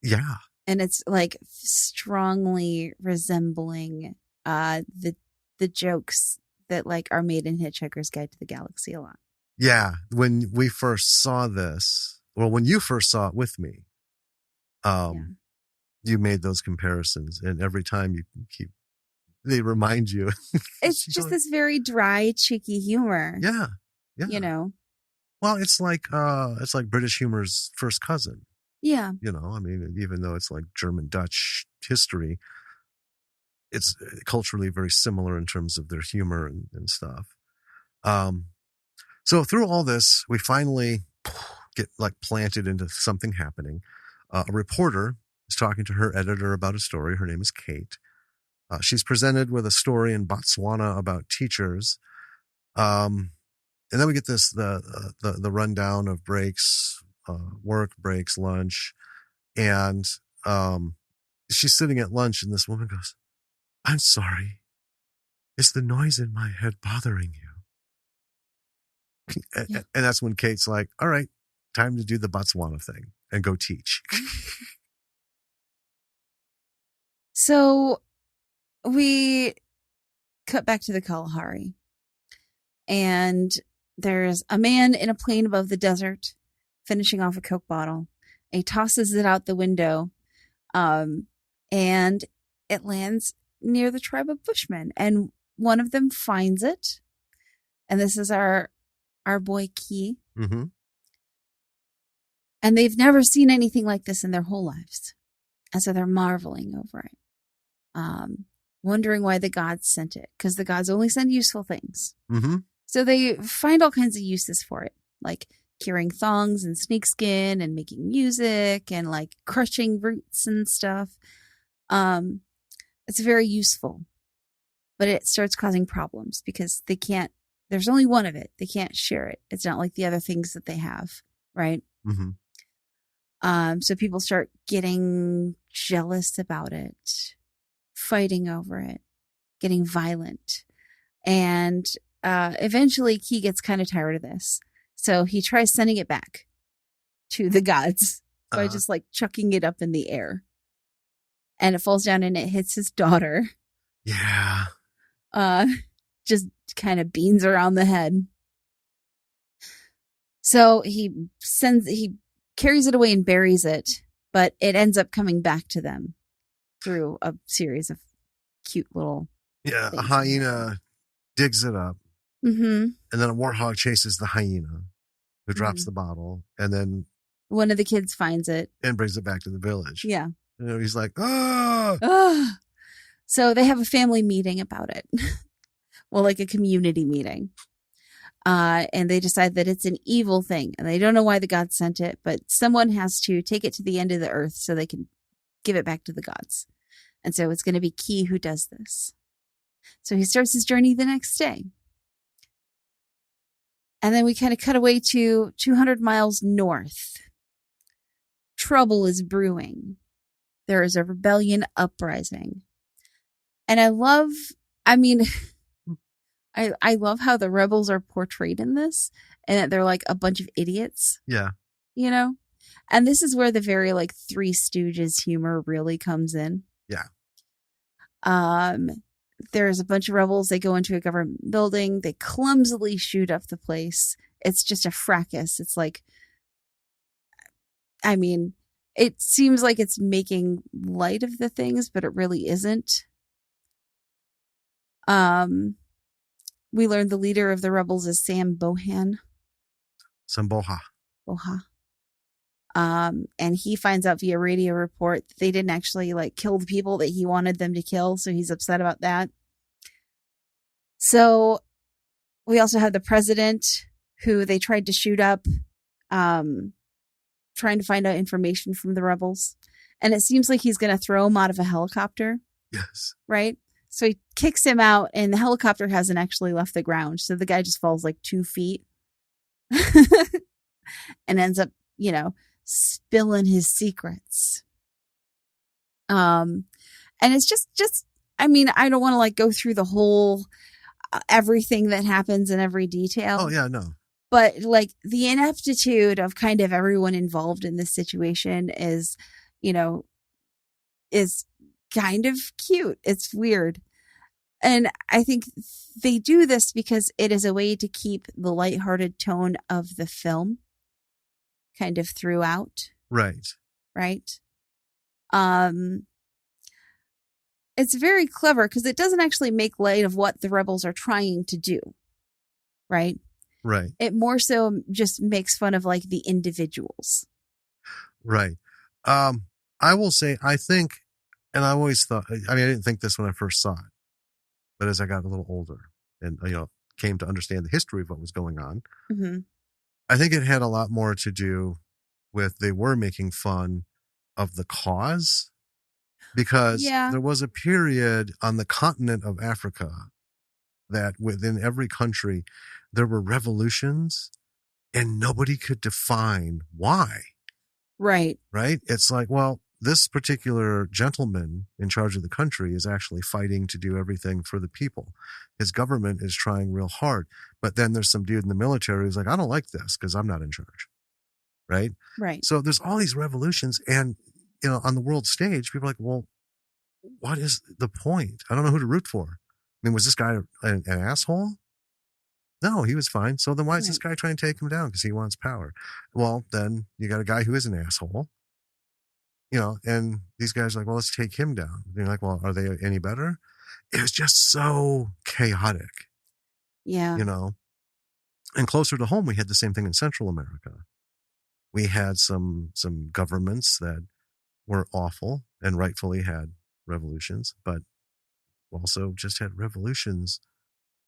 Yeah. And it's like strongly resembling the jokes that like are made in Hitchhiker's Guide to the Galaxy a lot. Yeah. When we first saw this, well, when you first saw it with me, you made those comparisons, and every time they remind you. It's just this very dry, cheeky humor. Yeah. Yeah. You know? Well, it's like British humor's first cousin. Yeah. I mean, even though it's like German Dutch history, it's culturally very similar in terms of their humor and stuff. So through all this, we finally get like planted into something happening. A reporter is talking to her editor about a story. Her name is Kate. She's presented with a story in Botswana about teachers. And then we get the rundown of breaks, work breaks, lunch. And she's sitting at lunch and this woman goes, "I'm sorry. Is the noise in my head bothering you?" And that's when Kate's like, "All right, time to do the Botswana thing and go teach." So we cut back to the Kalahari. And there's a man in a plane above the desert finishing off a Coke bottle. And he tosses it out the window. And it lands near the tribe of Bushmen. And one of them finds it. And this is our boy Key. Mm-hmm. And they've never seen anything like this in their whole lives. And so they're marveling over it. Wondering why the gods sent it. Because the gods only send useful things. Mm-hmm. So they find all kinds of uses for it. Like curing thongs and snakeskin and making music and like crushing roots and stuff. It's very useful. But it starts causing problems because they can't, there's only one of it. They can't share it. It's not like the other things that they have, right? Mm-hmm. So people start getting jealous about it, fighting over it, getting violent. And eventually Key gets kind of tired of this. So he tries sending it back to the gods by just like chucking it up in the air. And it falls down and it hits his daughter. Yeah. Just kind of beans her on the head. So he carries it away and buries it, but it ends up coming back to them through a series of cute little things. A hyena digs it up. Mm-hmm. And then a warthog chases the hyena who drops the bottle. And then one of the kids finds it and brings it back to the village. Yeah. He's like, "Ah!" So they have a family meeting about it. Well, like a community meeting. And they decide that it's an evil thing. And they don't know why the gods sent it, but someone has to take it to the end of the earth so they can give it back to the gods. And so it's going to be Key who does this. So he starts his journey the next day. And then we kind of cut away to 200 miles north. Trouble is brewing. There is a rebellion uprising. And I love how the rebels are portrayed in this and that they're like a bunch of idiots. Yeah. And this is where the very like Three Stooges humor really comes in. Yeah. There's a bunch of rebels. They go into a government building. They clumsily shoot up the place. It's just a fracas. It's like, it seems like it's making light of the things, but it really isn't. We learned the leader of the rebels is Sam Bohan. Samboha. Boha. And he finds out via radio report that they didn't actually like kill the people that he wanted them to kill. So he's upset about that. So we also have the president who they tried to shoot up. trying to find out information from the rebels. And it seems like he's going to throw him out of a helicopter. Yes. Right? So he kicks him out, and the helicopter hasn't actually left the ground. So the guy just falls like 2 feet and ends up, spilling his secrets. And it's just, I mean, I don't want to like go through the whole, everything that happens in every detail. Oh yeah, no. But like the ineptitude of kind of everyone involved in this situation is kind of cute. It's weird. And I think they do this because it is a way to keep the lighthearted tone of the film kind of throughout. Right. Right. It's very clever because it doesn't actually make light of what the rebels are trying to do. Right. Right. It more so just makes fun of like the individuals. Right. I will say, I think, and I always thought, I didn't think this when I first saw it, but as I got a little older and, came to understand the history of what was going on, mm-hmm. I think it had a lot more to do with they were making fun of the cause, because there was a period on the continent of Africa that within every country there were revolutions and nobody could define why. Right. Right. It's like, well, this particular gentleman in charge of the country is actually fighting to do everything for the people. His government is trying real hard. But then there's some dude in the military who's like, I don't like this because I'm not in charge. Right. Right. So there's all these revolutions. And, on the world stage, people are like, well, what is the point? I don't know who to root for. I mean, was this guy an asshole? No, he was fine. So then why is this guy trying to take him down? Because he wants power. Well, then you got a guy who is an asshole. And these guys are like, well, let's take him down. And you're like, well, are they any better? It was just so chaotic. Yeah. And closer to home, we had the same thing in Central America. We had some governments that were awful and rightfully had revolutions, but also just had revolutions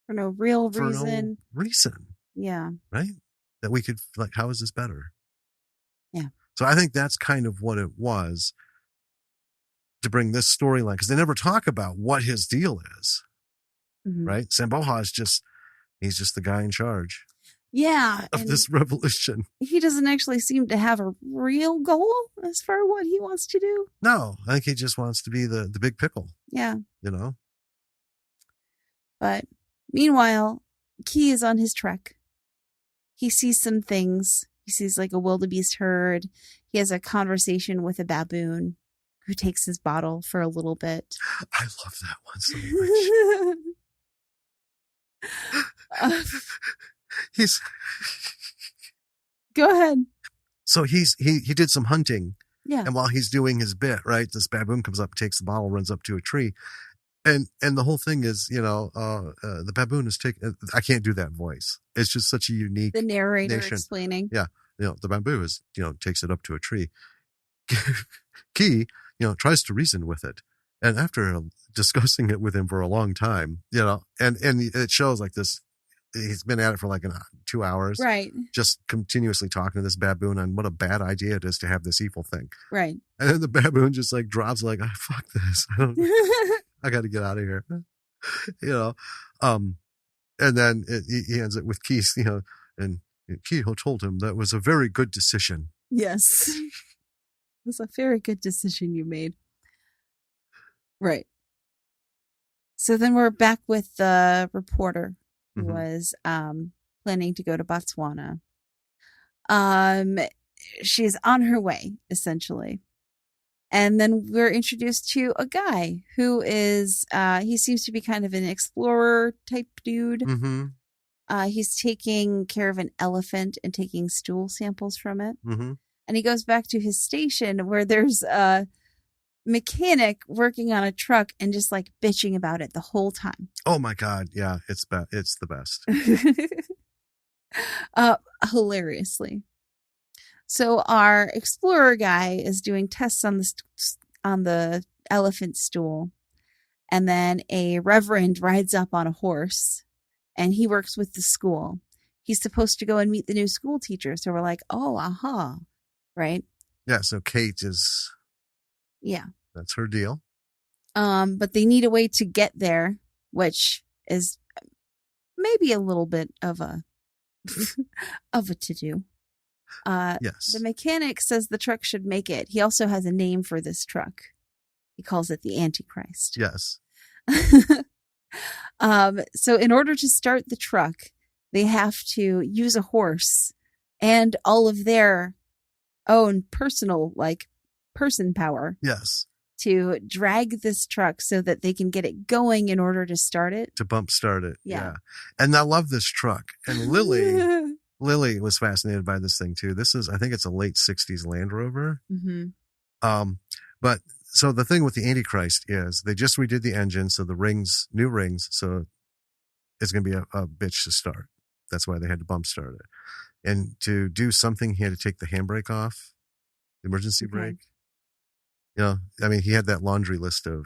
for no real reason. Yeah. Right? That we could, like, how is this better? Yeah. So I think that's kind of what it was to bring this storyline, because they never talk about what his deal is. Mm-hmm. Right? Samboja is he's just the guy in charge. Yeah. Of this revolution. He doesn't actually seem to have a real goal as far as what he wants to do. No, I think he just wants to be the big pickle. Yeah. But meanwhile, Key is on his trek. He sees some things. He sees like a wildebeest herd. He has a conversation with a baboon who takes his bottle for a little bit. I love that one so much. He's go ahead. So he did some hunting. Yeah. And while he's doing his bit, right, this baboon comes up, takes the bottle, runs up to a tree. And the whole thing is, the baboon is taking, I can't do that voice. It's just such a unique. The narrator explaining. Yeah. The bamboo is, takes it up to a tree. Key, tries to reason with it. And after discussing it with him for a long time, and it shows like this, he's been at it for like 2 hours. Right. Just continuously talking to this baboon on what a bad idea it is to have this evil thing. Right. And then the baboon just like drops like, oh, fuck this. I got to get out of here. And then he ends it with Keith, and Keith told him that was a very good decision. Yes. It was a very good decision you made. Right. So then we're back with the reporter who was planning to go to Botswana. She's on her way, essentially. And then we're introduced to a guy who is, he seems to be kind of an explorer type dude. Mm-hmm. He's taking care of an elephant and taking stool samples from it. Mm-hmm. And he goes back to his station where there's a mechanic working on a truck and just like bitching about it the whole time. Oh my God. Yeah, it's the best. Hilariously. So our explorer guy is doing tests on the elephant stool, and then a reverend rides up on a horse, and he works with the school. He's supposed to go and meet the new school teacher. So we're like, oh, aha. right? Yeah. So Kate is, Yeah. that's her deal. But they need a way to get there, which is maybe a little bit of a of a to do. The Yes. mechanic says the truck should make it. He also has a name for this truck. He calls it the Antichrist. Yes. So in order to start the truck, they have to use a horse and all of their own personal, like, person power. Yes. To drag this truck so that they can get it going in order to start it. To bump start it. Yeah. And I love this truck. And Lily was fascinated by this thing too. This is, I think it's a late 60s Land Rover. Mm-hmm. But so the thing with the Antichrist is they just redid the engine. So the rings, new rings. So it's going to be a bitch to start. That's why they had to bump start it. And to do something, he had to take the handbrake off, the emergency brake. You know, I mean, he had that laundry list of.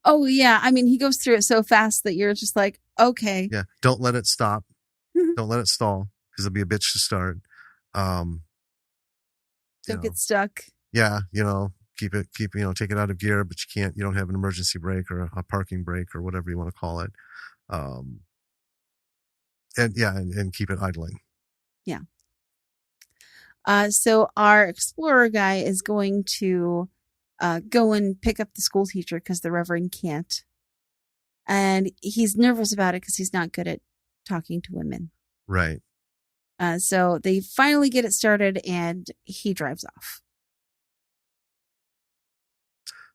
Oh, yeah. I mean, he goes through it so fast that you're just like, okay. Yeah. Don't let it stop. Don't let it stall because it'll be a bitch to start. Don't get stuck. Yeah. You know, keep, take it out of gear, but you don't have an emergency brake or a parking brake or whatever you want to call it. And keep it idling. Yeah. So our explorer guy is going to go and pick up the school teacher because the Reverend can't. And he's nervous about it because he's not good at talking to women. Right. So they finally get it started and he drives off.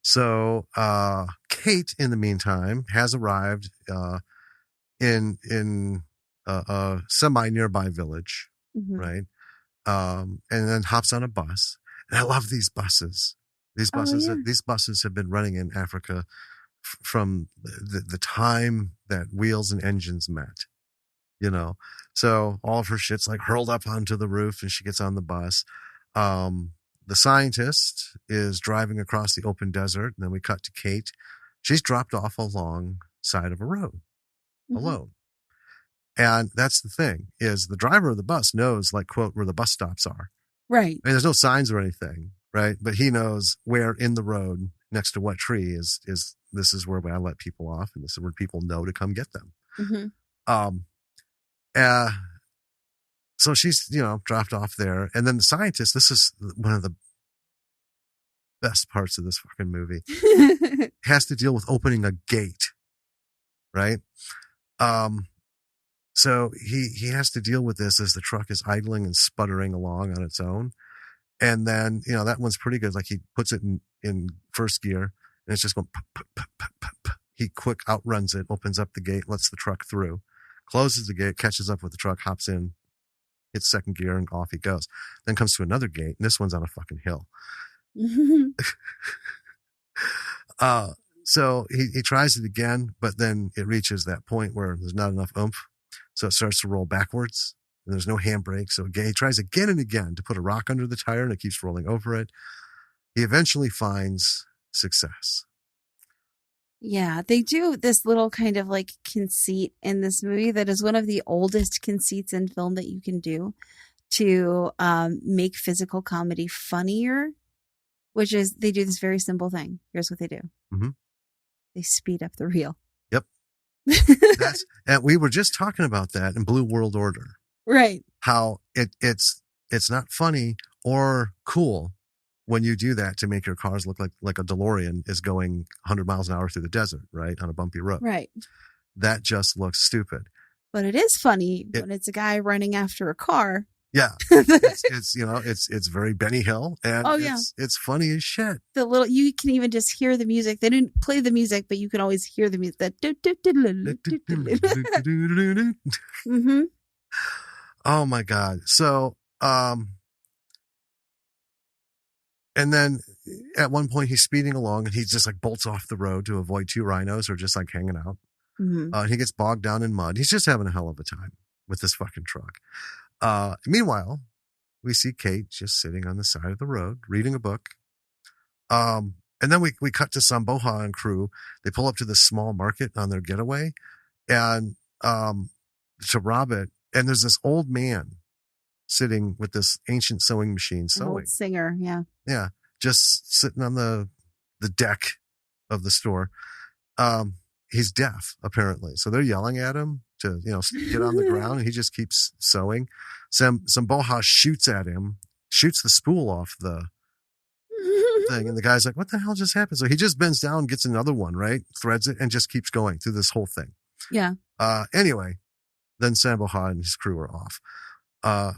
So Kate, in the meantime, has arrived in a semi nearby village, mm-hmm. right? And then hops on a bus. And I love these buses. These buses have been running in Africa from the time that wheels and engines met. You know, so all of her shit's like hurled up onto the roof, and she gets on the bus. The scientist is driving across the open desert, and then we cut to Kate. She's dropped off alongside of a road, alone. And that's the thing, is the driver of the bus knows, like, quote, where the bus stops are. Right. I mean, there's no signs or anything, right? But he knows where in the road, next to what tree is this is where I let people off, and this is where people know to come get them. Mm-hmm. So she's, dropped off there. And then the scientist, this is one of the best parts of this fucking movie, has to deal with opening a gate, right? So he has to deal with this as the truck is idling and sputtering along on its own. And then, that one's pretty good. Like, he puts it in first gear, and it's just going, pup, pup, pup, pup, pup, pup. He quick outruns it, opens up the gate, lets the truck through, closes the gate, catches up with the truck, hops in, hits second gear, and off he goes. Then comes to another gate, and this one's on a fucking hill. So he tries it again, but then it reaches that point where there's not enough oomph. So it starts to roll backwards, and there's no handbrake. So again, he tries again and again to put a rock under the tire, and it keeps rolling over it. He eventually finds success. Yeah, they do this little kind of like conceit in this movie that is one of the oldest conceits in film that you can do to make physical comedy funnier, which is they do this very simple thing. Here's what they do. Mm-hmm. They speed up the reel. Yep. And we were just talking about that in Blue World Order. Right. How it's not funny or cool when you do that to make your cars look like a DeLorean is going 100 miles an hour through the desert, right? On a bumpy road. Right. That just looks stupid. But it is funny when it's a guy running after a car. Yeah. It's very Benny Hill, and it's funny as shit. You can even just hear the music. They didn't play the music, but you can always hear the music. Mm-hmm. Oh my God. So, and then at one point he's speeding along, and he just like bolts off the road to avoid two rhinos who are just like hanging out. Mm-hmm. He gets bogged down in mud. He's just having a hell of a time with this fucking truck. Meanwhile, we see Kate just sitting on the side of the road, reading a book. And then we cut to Samboha and crew. They pull up to this small market on their getaway, and to rob it. And there's this old man sitting with this ancient sewing machine An old sewing. singer, yeah. Yeah, just sitting on the deck of the store. He's deaf, apparently. So they're yelling at him to, get on the ground, and he just keeps sewing. Some boha shoots at him, shoots the spool off the thing, and the guy's like, what the hell just happened? So he just bends down, gets another one, right? Threads it, and just keeps going through this whole thing. Yeah. Anyway, then Samboha and his crew are off.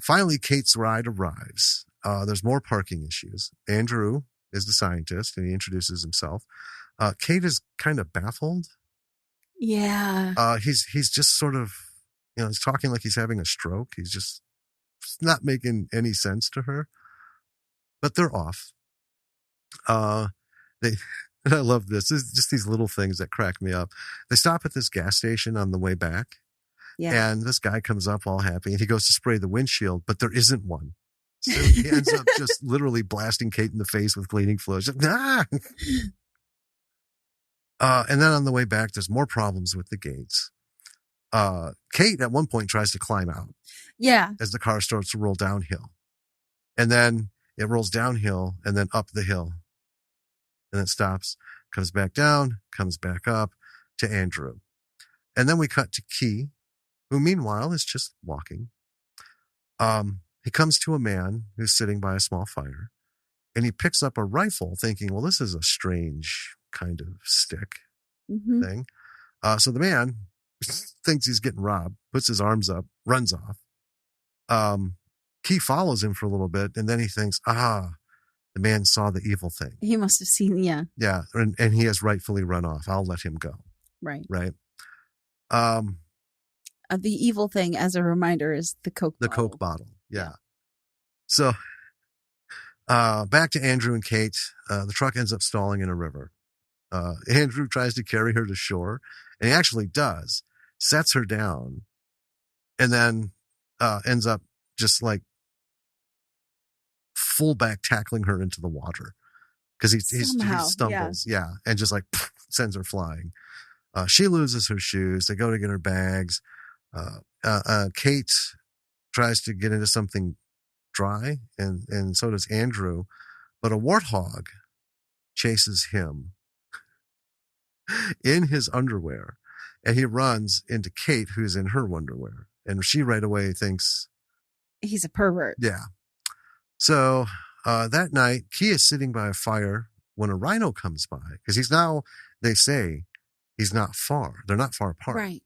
Finally, Kate's ride arrives. There's more parking issues. Andrew is the scientist, and he introduces himself. Kate is kind of baffled. Yeah. He's just sort of, he's talking like he's having a stroke. He's just not making any sense to her. But they're off. And I love this. It's just these little things that crack me up. They stop at this gas station on the way back. Yeah. And this guy comes up all happy, and he goes to spray the windshield, but there isn't one. So he ends up just literally blasting Kate in the face with cleaning fluid. Just, ah! And then on the way back, there's more problems with the gates. Kate at one point tries to climb out. Yeah. As the car starts to roll downhill. And then it rolls downhill and then up the hill. And it stops, comes back down, comes back up to Andrew. And then we cut to Key, who meanwhile is just walking. He comes to a man who's sitting by a small fire, and he picks up a rifle thinking, well, this is a strange kind of stick thing. So the man thinks he's getting robbed, puts his arms up, runs off. Key follows him for a little bit, and then he thinks, the man saw the evil thing. He must have seen, yeah. Yeah, and he has rightfully run off. I'll let him go. Right. Right. The evil thing, as a reminder, is the Coke bottle. The Coke bottle, yeah. So back to Andrew and Kate. The truck ends up stalling in a river. Andrew tries to carry her to shore, and he actually does, sets her down, and then ends up just like fullback tackling her into the water because he stumbles, and just like sends her flying. She loses her shoes. They go to get her bags. Kate tries to get into something dry, and so does Andrew, but a warthog chases him in his underwear, and he runs into Kate, who's in her underwear, and she right away thinks he's a pervert. Yeah. So that night, Key is sitting by a fire when a rhino comes by, because he's now, they say, he's not far. They're not far apart. Right.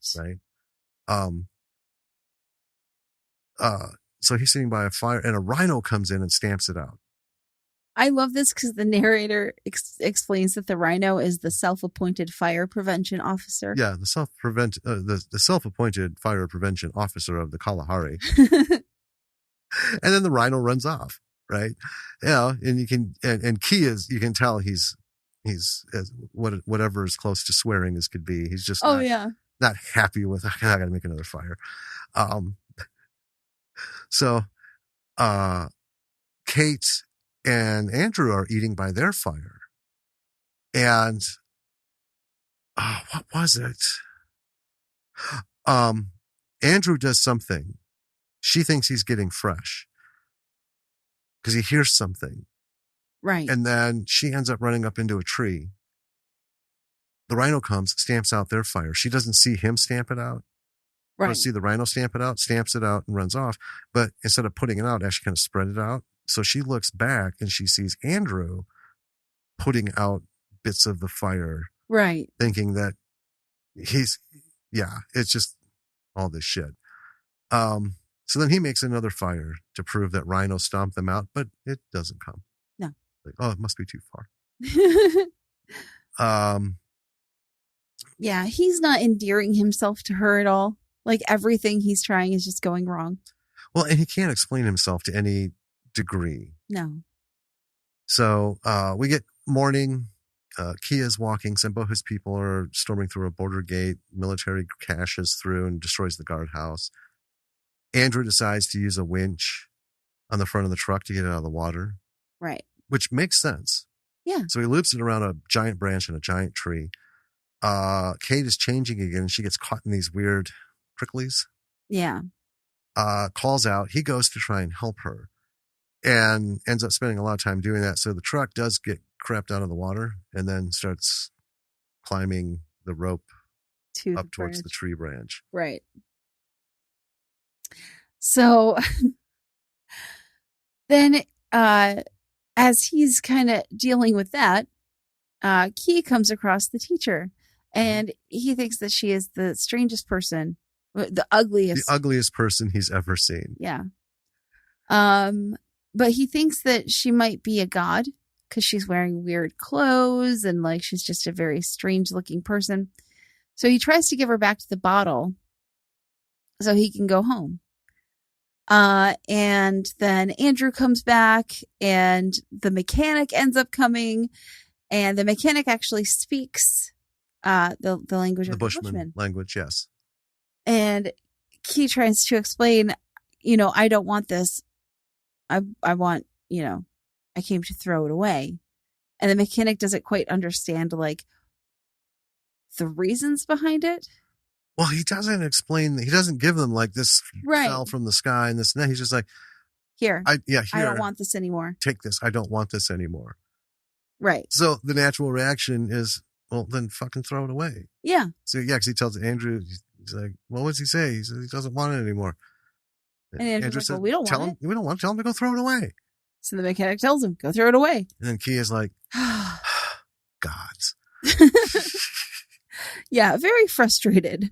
So he's sitting by a fire, and a rhino comes in and stamps it out. I love this because the narrator explains that the rhino is the self-appointed fire prevention officer. Yeah, the self-appointed fire prevention officer of the Kalahari. And then the rhino runs off, right? Yeah, and you can, and Key is, you can tell he's whatever as close to swearing as could be. He's just not happy with, I got to make another fire. So Kate and Andrew are eating by their fire. And what was it? Andrew does something. She thinks he's getting fresh because he hears something. Right. And then she ends up running up into a tree. The rhino comes, stamps out their fire. She doesn't see him stamp it out. Right. See the rhino stamp it out, stamps it out, and runs off. But instead of putting it out, actually kind of spread it out. So she looks back and she sees Andrew putting out bits of the fire. Right. Thinking that it's just all this shit. So then he makes another fire to prove that rhino stomped them out, but it doesn't come. No. Like, it must be too far. Yeah, he's not endearing himself to her at all. Like everything he's trying is just going wrong. Well, and he can't explain himself to any degree. No. So we get morning. Kia's walking. Samboha's people are storming through a border gate. Military cashes through and destroys the guardhouse. Andrew decides to use a winch on the front of the truck to get it out of the water. Right. Which makes sense. Yeah. So he loops it around a giant branch and a giant tree. Kate is changing again, and she gets caught in these weird pricklies. Yeah. calls out. He goes to try and help her and ends up spending a lot of time doing that. So the truck does get crapped out of the water and then starts climbing the rope up towards the tree branch. Right. So then as he's kind of dealing with that, Key comes across the teacher, and he thinks that she is the strangest person, the ugliest person he's ever seen. Yeah. But he thinks that she might be a god because she's wearing weird clothes and like she's just a very strange looking person. So he tries to give her back to the bottle so he can go home. And then Andrew comes back and the mechanic ends up coming, and the mechanic actually speaks the language of the Bushman language, yes. And he tries to explain, I don't want this. I want, I came to throw it away. And the mechanic doesn't quite understand like the reasons behind it. Well, he doesn't explain. He doesn't give them like this fell from the sky and this and that. He's just like, here. I don't want this anymore. Take this. I don't want this anymore. Right. So the natural reaction is, well, then fucking throw it away. Yeah. So because he tells Andrew, he's like, well, what's he say? He says he doesn't want it anymore. And Andrew says, well, we don't want it. We don't want it. Tell him to go throw it away. So the mechanic tells him, go throw it away. And then Key is like, gods. Yeah, very frustrated.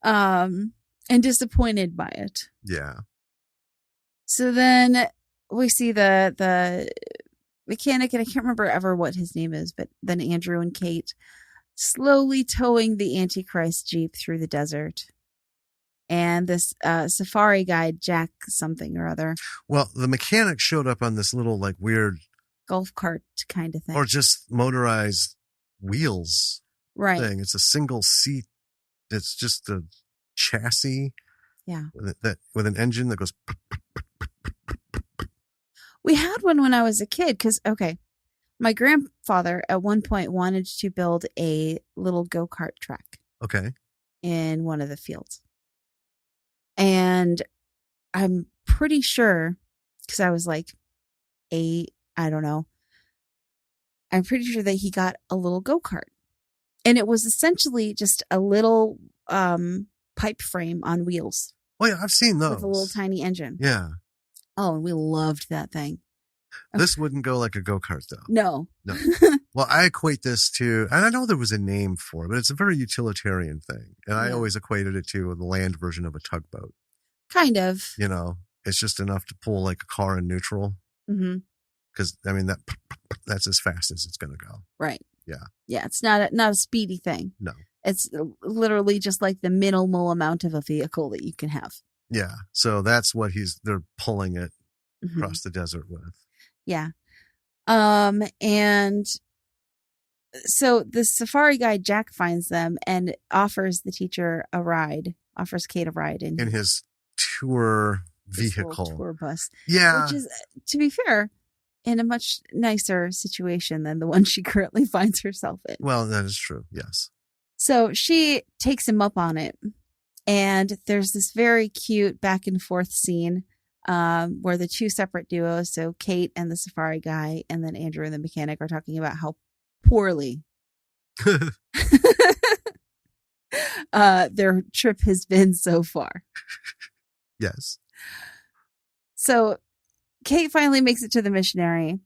And disappointed by it. Yeah. So then we see the mechanic, and I can't remember ever what his name is, but then Andrew and Kate slowly towing the Antichrist Jeep through the desert. And this safari guide, Jack something or other. Well, the mechanic showed up on this little like weird golf cart kind of thing. Or just motorized wheels thing. It's a single seat. It's just a chassis. Yeah. With an engine that goes. We had one when I was a kid because, my grandfather at one point wanted to build a little go-kart track. Okay. In one of the fields. And I'm pretty sure, because I was like 8, I don't know. I'm pretty sure that he got a little go-kart. And it was essentially just a little pipe frame on wheels. Oh, yeah, I've seen those. With a little tiny engine. Yeah. Oh, and we loved that thing. This wouldn't go like a go-kart, though. No. Well, I equate this to, and I know there was a name for it, but it's a very utilitarian thing. And I always equated it to the land version of a tugboat. Kind of. It's just enough to pull like a car in neutral. Mm-hmm. Because, that's as fast as it's going to go. Right. Yeah. Yeah, it's not a speedy thing. No. It's literally just like the minimal amount of a vehicle that you can have. Yeah. So that's what they're pulling it across the desert with. Yeah. And so the safari guide, Jack, finds them and offers the teacher offers Kate a ride in his tour vehicle. Tour bus. Yeah. Which is, to be fair, in a much nicer situation than the one she currently finds herself in. Well, that is true. Yes. So she takes him up on it. And there's this very cute back and forth scene where the two separate duos, so Kate and the safari guy, and then Andrew and the mechanic, are talking about how poorly their trip has been so far. Yes. So Kate finally makes it to the missionary,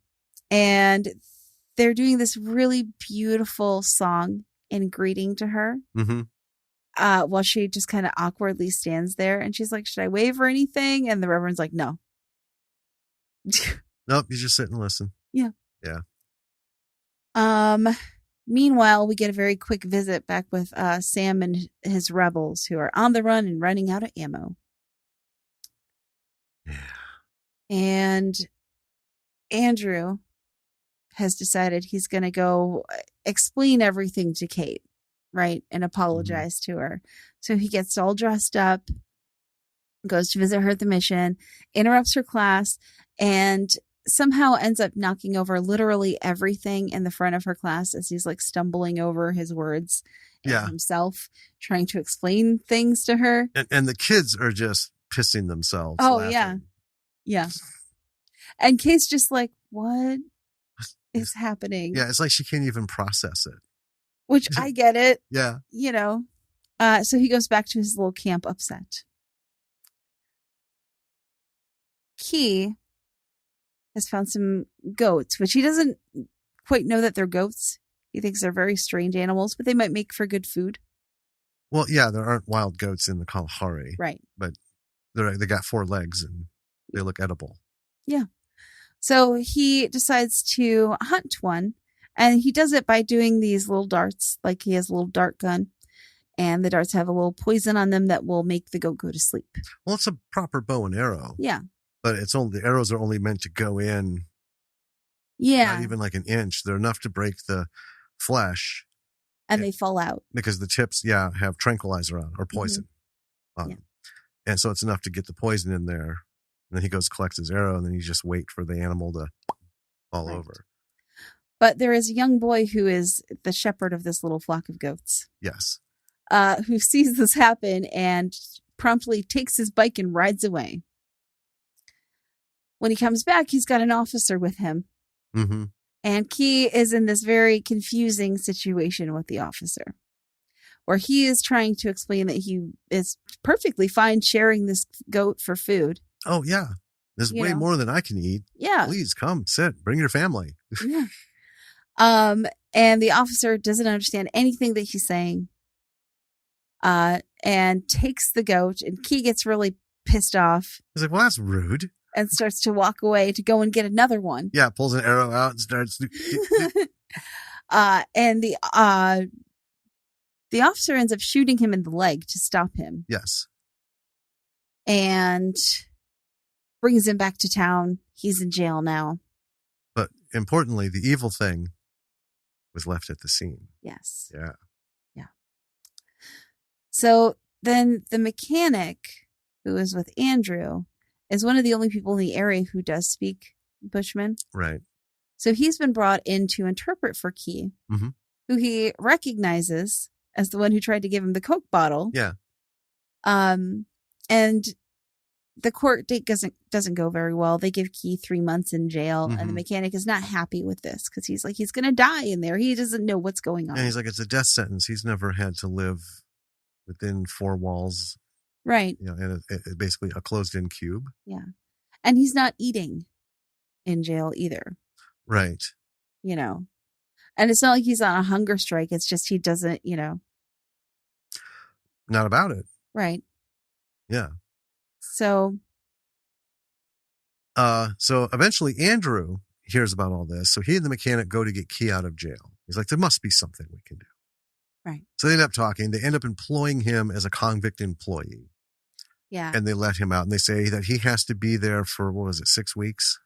and they're doing this really beautiful song in greeting to her. Mm-hmm. While she just kind of awkwardly stands there, and she's like, should I wave or anything? And the Reverend's like, no. Nope, you just sit and listen. Yeah. Yeah. Meanwhile, we get a very quick visit back with Sam and his rebels who are on the run and running out of ammo. Yeah. And Andrew has decided he's going to go explain everything to Kate. Right. And apologize to her. So he gets all dressed up, goes to visit her at the mission, interrupts her class, and somehow ends up knocking over literally everything in the front of her class as he's like stumbling over his words and himself, trying to explain things to her. And the kids are just pissing themselves. Oh, laughing. yeah. Yeah. And Kay's just like, what is happening? Yeah, it's like she can't even process it. Which I get it. Yeah. You know. So he goes back to his little camp upset. Key has found some goats, which he doesn't quite know that they're goats. He thinks they're very strange animals, but they might make for good food. Well, yeah, there aren't wild goats in the Kalahari. Right. But they got 4 legs and they look edible. Yeah. So he decides to hunt one, and he does it by doing these little darts, like he has a little dart gun, and the darts have a little poison on them that will make the goat go to sleep. Well, it's a proper bow and arrow. Yeah. But the arrows are only meant to go in. Yeah. Not even like an inch. They're enough to break the flesh. And they fall out. Because the tips, have tranquilizer on or poison on them. And so it's enough to get the poison in there. And then he goes, collects his arrow, and then you just wait for the animal to fall over. But there is a young boy who is the shepherd of this little flock of goats. Yes. Who sees this happen and promptly takes his bike and rides away. When he comes back, he's got an officer with him. Mm-hmm. And Key is in this very confusing situation with the officer, where he is trying to explain that he is perfectly fine sharing this goat for food. Oh, yeah. There's way more than I can eat. Yeah. Please come, sit, bring your family. Yeah. And the officer doesn't understand anything that he's saying. And takes the goat, and Key gets really pissed off. He's like, well, that's rude. And starts to walk away to go and get another one. Yeah, pulls an arrow out and starts. And the officer ends up shooting him in the leg to stop him. Yes. And brings him back to town. He's in jail now. But importantly, the evil thing was left at the scene. Yes. Yeah. Yeah. So then the mechanic who is with Andrew is one of the only people in the area who does speak Bushman. Right. So he's been brought in to interpret for Key, who he recognizes as the one who tried to give him the Coke bottle. Yeah. And the court date doesn't go very well. They give Key 3 months in jail, and the mechanic is not happy with this because he's like, he's going to die in there. He doesn't know what's going on. And he's like, it's a death sentence. He's never had to live within 4 walls. Right. And basically a closed-in cube. Yeah. And he's not eating in jail either. Right. And it's not like he's on a hunger strike. It's just he doesn't, Not about it. Right. Yeah. So eventually Andrew hears about all this. So he and the mechanic go to get Key out of jail. He's like, there must be something we can do. Right. So they end up talking. They end up employing him as a convict employee. Yeah. And they let him out, and they say that he has to be there for, 6 weeks?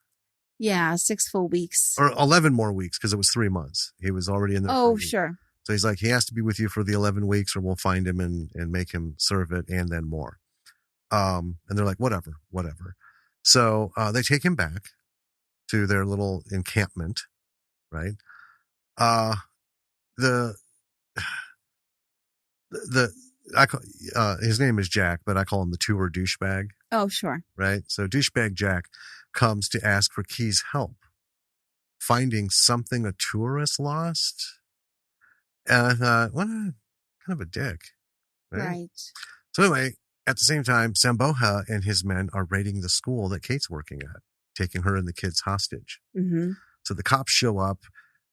Yeah, 6 full weeks. Or 11 more weeks, because it was 3 months. He was already in there. Oh, sure. So he's like, he has to be with you for the 11 weeks, or we'll find him and make him serve it, and then more. And they're like, whatever. So they take him back to their little encampment, right? His name is Jack, but I call him the tour douchebag. Oh, sure. Right? So douchebag Jack comes to ask for Key's help finding something a tourist lost. And I thought, what kind of a dick. Right? So anyway, at the same time, Samboja and his men are raiding the school that Kate's working at, taking her and the kids hostage. Mm-hmm. So the cops show up.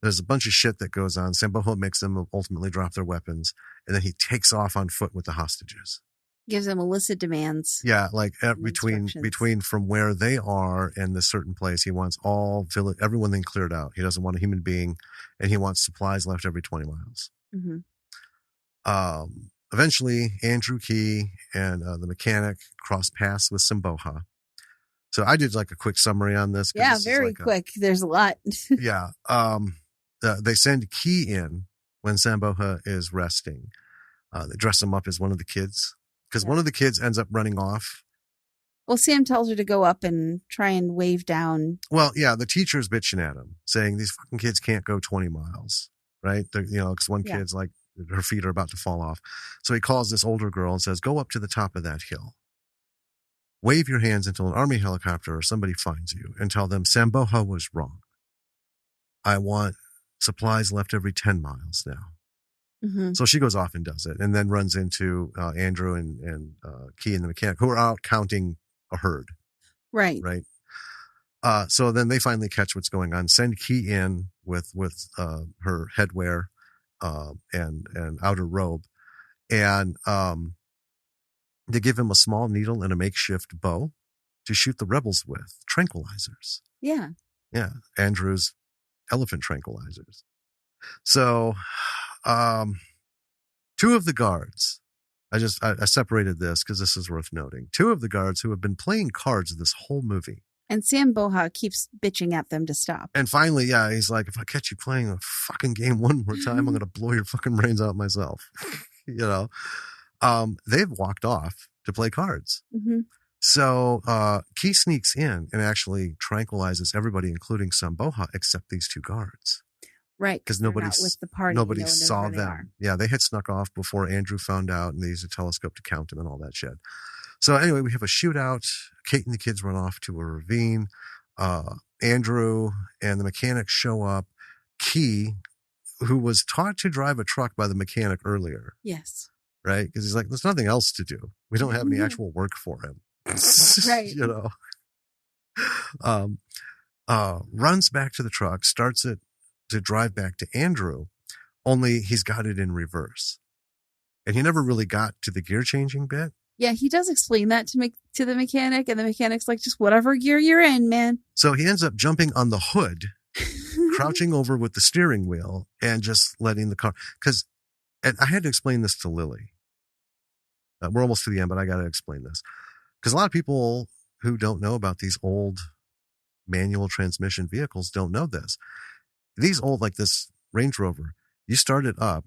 There's a bunch of shit that goes on. Samboja makes them ultimately drop their weapons, and then he takes off on foot with the hostages. Gives them illicit demands. Yeah, like between from where they are and the certain place, he wants everyone then cleared out. He doesn't want a human being, and he wants supplies left every 20 miles. Mm-hmm. Eventually, Andrew Key and the mechanic cross paths with Samboja. So I did like a quick summary on this. Yeah, very quick. There's a lot. Yeah. They send Key in when Samboja is resting. They dress him up as one of the kids because one of the kids ends up running off. Well, Sam tells her to go up and try and wave down. Well, yeah, the teacher's bitching at him, saying these fucking kids can't go 20 miles, right? Because one kid's like, her feet are about to fall off. So he calls this older girl and says, go up to the top of that hill. Wave your hands until an army helicopter or somebody finds you and tell them Samboja was wrong. I want supplies left every 10 miles now. Mm-hmm. So she goes off and does it and then runs into Andrew and Key and the mechanic who are out counting a herd. Right. Right. So then they finally catch what's going on, send Key in with her headwear and outer robe. And they give him a small needle and a makeshift bow to shoot the rebels with, tranquilizers. Yeah. Yeah. Andrew's elephant tranquilizers. So two of the guards, I separated this because this is worth noting. Two of the guards who have been playing cards this whole movie. And Samboja keeps bitching at them to stop. And finally, yeah, he's like, if I catch you playing a fucking game one more time, I'm going to blow your fucking brains out myself. They've walked off to play cards. Mm-hmm. So Key sneaks in and actually tranquilizes everybody, including Samboja, except these two guards. Right. Because nobody saw them. Yeah, they had snuck off before Andrew found out, and they used a telescope to count them and all that shit. So anyway, we have a shootout. Kate and the kids run off to a ravine. Andrew and the mechanic show up. Key, who was taught to drive a truck by the mechanic earlier. Yes. Right? Because he's like, there's nothing else to do. We don't have any actual work for him. Right. Runs back to the truck, starts it to drive back to Andrew, only he's got it in reverse. And he never really got to the gear changing bit. Yeah, he does explain that to the mechanic, and the mechanic's like, just whatever gear you're in, man. So he ends up jumping on the hood, crouching over with the steering wheel, and just letting the car. And I had to explain this to Lily. We're almost to the end, but I got to explain this. Because a lot of people who don't know about these old manual transmission vehicles don't know this. These old, like this Range Rover, you start it up,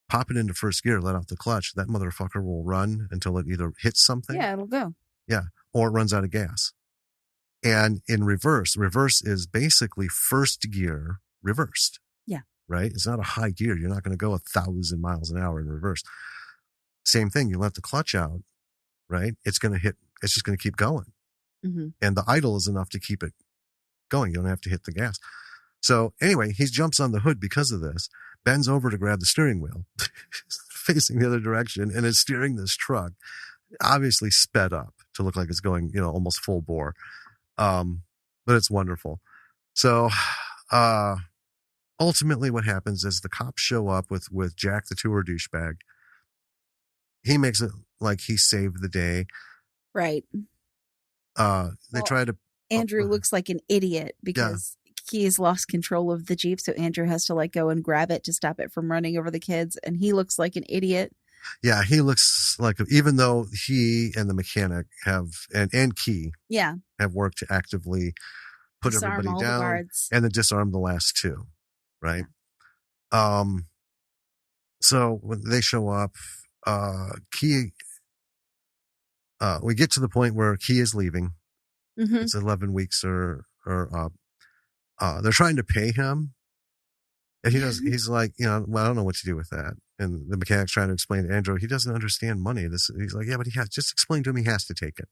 pop it into first gear, let out the clutch, that motherfucker will run until it either hits something. Yeah, it'll go. Yeah, or it runs out of gas. And in reverse is basically first gear reversed. Yeah. Right? It's not a high gear. You're not going to go 1,000 miles an hour in reverse. Same thing. You let the clutch out, right? It's going to hit. It's just going to keep going. Mm-hmm. And the idle is enough to keep it going. You don't have to hit the gas. So anyway, he jumps on the hood because of this, bends over to grab the steering wheel, facing the other direction, and is steering this truck, obviously sped up to look like it's going, almost full bore. But it's wonderful. So ultimately what happens is the cops show up with Jack the tour douchebag. He makes it like he saved the day. Right. They try to... Andrew looks like an idiot because he's lost control of the Jeep. So Andrew has to go and grab it to stop it from running over the kids. And he looks like an idiot. Yeah, he looks like, even though he and the mechanic have, and Key have worked to actively put disarm everybody down and then disarm the last two. Right. Yeah. So when they show up, Key, we get to the point where Key is leaving. Mm-hmm. It's 11 weeks or up. They're trying to pay him. And he's like, well, I don't know what to do with that. And the mechanic's trying to explain to Andrew, he doesn't understand money. He's like, yeah, but just explain to him he has to take it.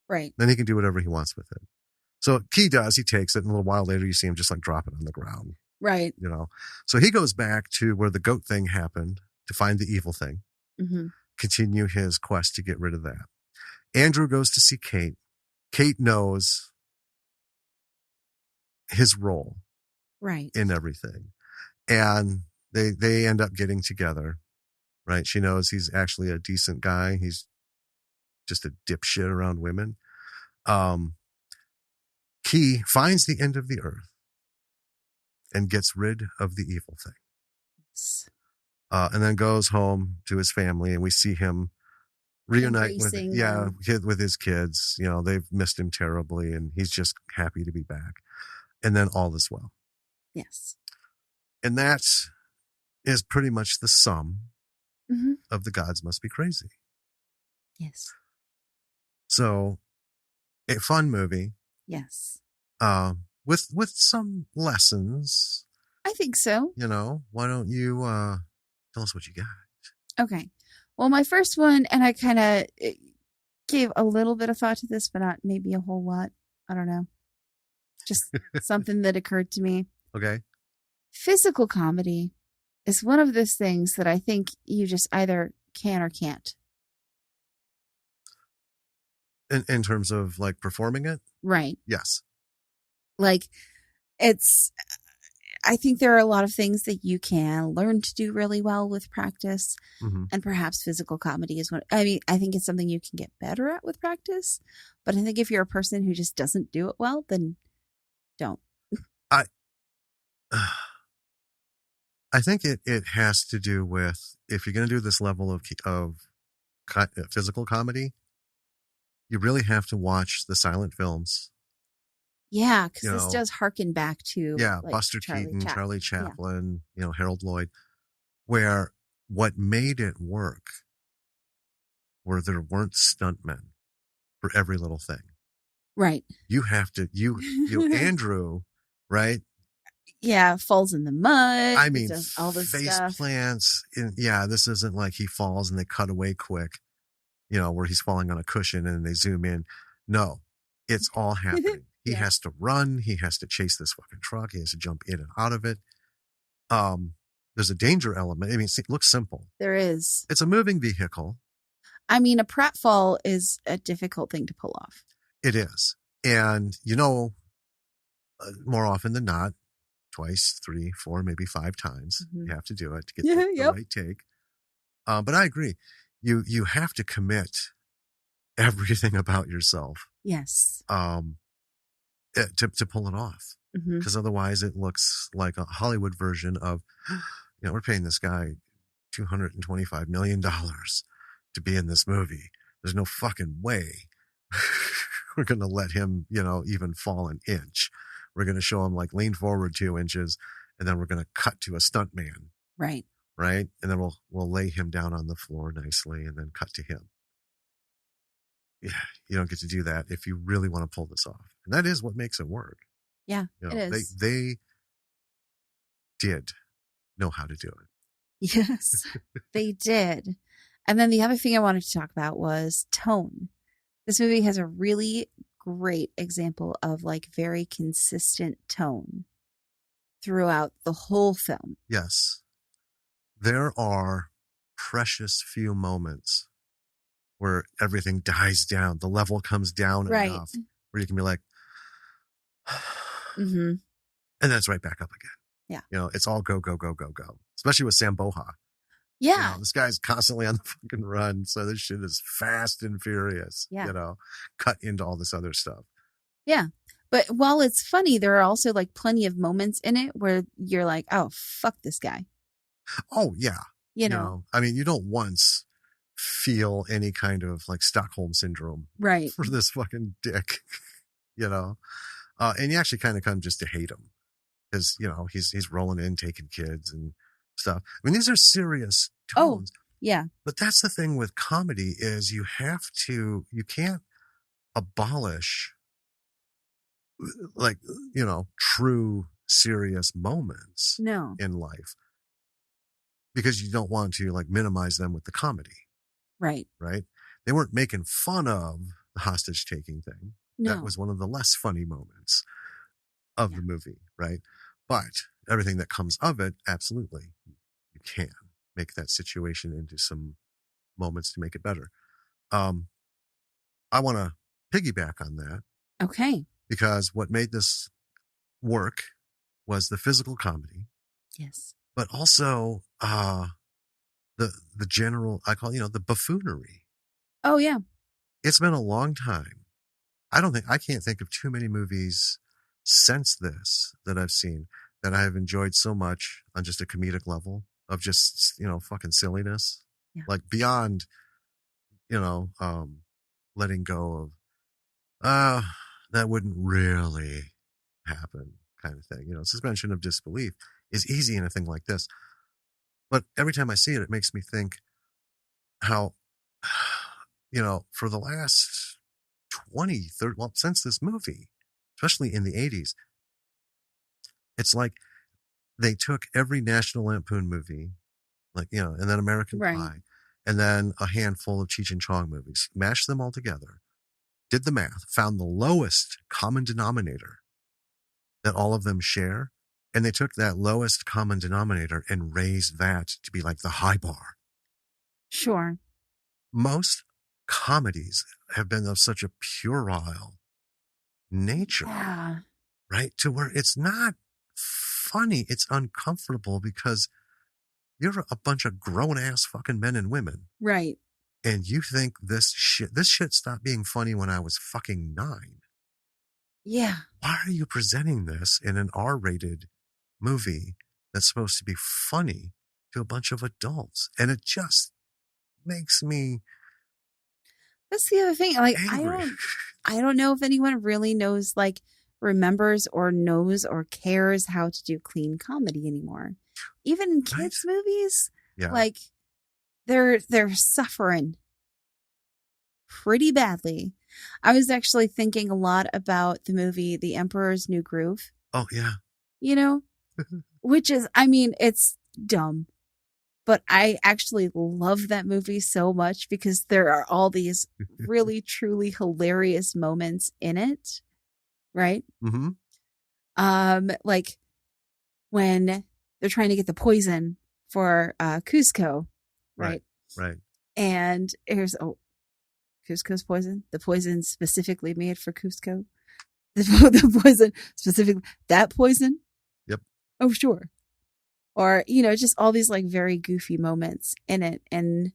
Right. Then he can do whatever he wants with it. So Key does, he takes it, and a little while later you see him just drop it on the ground. Right. So he goes back to where the goat thing happened to find the evil thing, continue his quest to get rid of that. Andrew goes to see Kate. Kate knows his role in everything. And they end up getting together, right? She knows he's actually a decent guy. He's just a dipshit around women. Key finds the end of the earth and gets rid of the evil thing. Yes. And then goes home to his family, and we see him reunite with his kids. They've missed him terribly, and he's just happy to be back. And then all is well. Yes. And that is pretty much the sum of The Gods Must Be Crazy. Yes. So, a fun movie. Yes. With some lessons. I think so. Why don't you tell us what you got? Okay. Well, my first one, and I kind of gave a little bit of thought to this, but not maybe a whole lot. I don't know. Just something that occurred to me. Okay. Physical comedy is one of those things that I think you just either can or can't. In terms of like performing it? Right. Yes. Like it's I think there are a lot of things that you can learn to do really well with practice. Mm-hmm. And perhaps physical comedy is one. I mean, I think it's something you can get better at with practice. But I think if you're a person who just doesn't do it well, then don't. I I think it has to do with, if you're going to do this level of physical comedy, you really have to watch the silent films. Yeah, because this does harken back to like Buster Keaton, Charlie Chaplin, Harold Lloyd, where what made it work were there weren't stuntmen for every little thing. Right. You have to, Andrew, right? Yeah, falls in the mud. I mean, does all this face stuff. plants. This isn't like he falls and they cut away quick, where he's falling on a cushion and they zoom in. No, it's all happening. He has to run. He has to chase this fucking truck. He has to jump in and out of it. There's a danger element. I mean, it looks simple. There is. It's a moving vehicle. I mean, a pratfall is a difficult thing to pull off. It is. And, more often than not, twice, 3, 4, maybe 5 times, you have to do it to get the right take. But I agree. You have to commit everything about yourself. Yes. To pull it off. Because otherwise it looks like a Hollywood version of, we're paying this guy $225 million to be in this movie. There's no fucking way we're going to let him, even fall an inch. We're going to show him like lean forward 2 inches, and then we're going to cut to a stunt man. Right. Right. And then we'll lay him down on the floor nicely and then cut to him. Yeah. You don't get to do that if you really want to pull this off. And that is what makes it work. Yeah, it is. They did know how to do it. Yes, they did. And then the other thing I wanted to talk about was tone. This movie has a really great example of like very consistent tone throughout the whole film. Yes. There are precious few moments where everything dies down. The level comes down enough where you can be like, mm-hmm. And then it's right back up again. Yeah. It's all go, go, go, go, go. Especially with Sam Boha. Yeah. This guy's constantly on the fucking run. So this shit is fast and furious. Yeah. Cut into all this other stuff. Yeah. But while it's funny, there are also like plenty of moments in it where you're like, oh, fuck this guy. Oh, yeah. I mean, you don't once feel any kind of like Stockholm syndrome. Right. For this fucking dick, and you actually kind of come just to hate him because, he's rolling in, taking kids and stuff. I mean, these are serious tones. Oh, yeah. But that's the thing with comedy is you can't abolish like, true serious moments in life because you don't want to like minimize them with the comedy. Right. Right. They weren't making fun of the hostage taking thing. No. That was one of the less funny moments of the movie. Right. But everything that comes of it, absolutely, you can make that situation into some moments to make it better. I want to piggyback on that. Okay. Because what made this work was the physical comedy. Yes. But also the general, I call, the buffoonery. Oh, yeah. It's been a long time. I can't think of too many movies since this that I've seen that I have enjoyed so much on just a comedic level of just, fucking silliness. Yeah. Like beyond, letting go of, that wouldn't really happen kind of thing. Suspension of disbelief is easy in a thing like this. But every time I see it, it makes me think how, for the last 20, 30, well, since this movie, especially in the 80s, it's like they took every National Lampoon movie, like, and then American Pie, and then a handful of Cheech and Chong movies, mashed them all together, did the math, found the lowest common denominator that all of them share, and they took that lowest common denominator and raised that to be like the high bar. Sure. Most comedies have been of such a puerile nature, right? To where it's not funny, it's uncomfortable because you're a bunch of grown-ass fucking men and women. Right. And you think this shit stopped being funny when I was fucking 9. Yeah. Why are you presenting this in an R-rated movie that's supposed to be funny to a bunch of adults? And it just makes me That's the other thing. Like, angry. I don't know if anyone really knows, like, remembers or knows or cares how to do clean comedy anymore. Even in kids' movies, like, they're suffering pretty badly. I was actually thinking a lot about the movie The Emperor's New Groove. Oh, yeah. You know, which is, I mean, it's dumb, but I actually love that movie so much because there are all these really, truly hilarious moments in it. Right? Mm-hmm. Like when they're trying to get the poison for Cusco. Right. And here's, Cusco's poison. The poison specifically made for Cusco. The poison specifically, that poison. Yep. Oh, sure. Or, you know, just all these like very goofy moments in it. And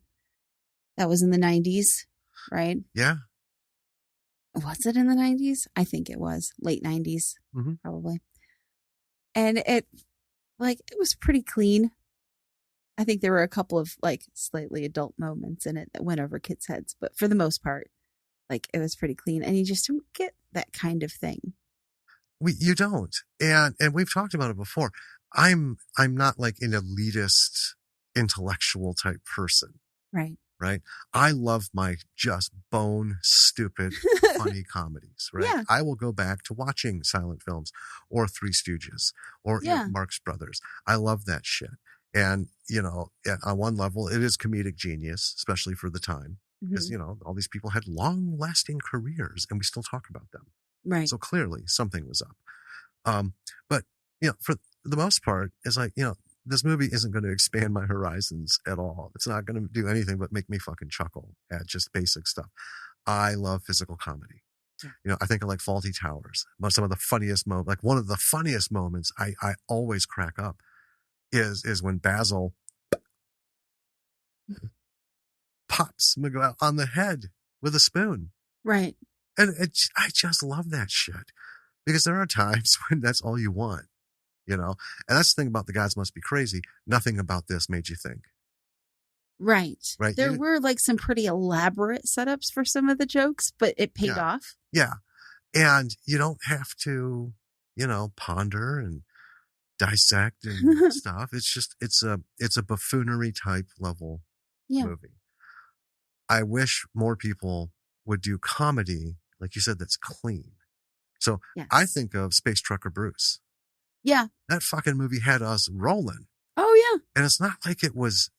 that was in the 90s, right? Yeah. Was it in the 90s? I think it was late 90s, probably. And it was pretty clean. I think there were a couple of like slightly adult moments in it that went over kids' heads, but for the most part, like it was pretty clean. And you just don't get that kind of thing. You don't. And we've talked about it before. I'm not like an elitist intellectual type person. Right. Right. I love my just bone stupid funny comedies. Right. Yeah. I will go back to watching silent films or Three Stooges or Marx Brothers. I love that shit. And, you know, on one level, it is comedic genius, especially for the time. Because, you know, all these people had long lasting careers and we still talk about them. Right. So clearly something was up. But, you know, for the most part, it's like, you know, this movie isn't going to expand my horizons at all. It's not going to do anything but make me fucking chuckle at just basic stuff. I love physical comedy. Yeah. You know, I think of like Faulty Towers. Some of the funniest moments, like one of the funniest moments I always crack up is when Basil pops Miguel on the head with a spoon. Right. And I just love that shit because there are times when that's all you want. You know, and that's the thing about The Gods Must Be Crazy. Nothing about this made you think. Right. There were like some pretty elaborate setups for some of the jokes, but it paid off. Yeah. And you don't have to, you know, ponder and dissect and stuff. It's just, it's a buffoonery type level movie. I wish more people would do comedy, like you said, that's clean. So I think of Space Trucker Bruce. Yeah. That fucking movie had us rolling. Oh, yeah. And it's not like it was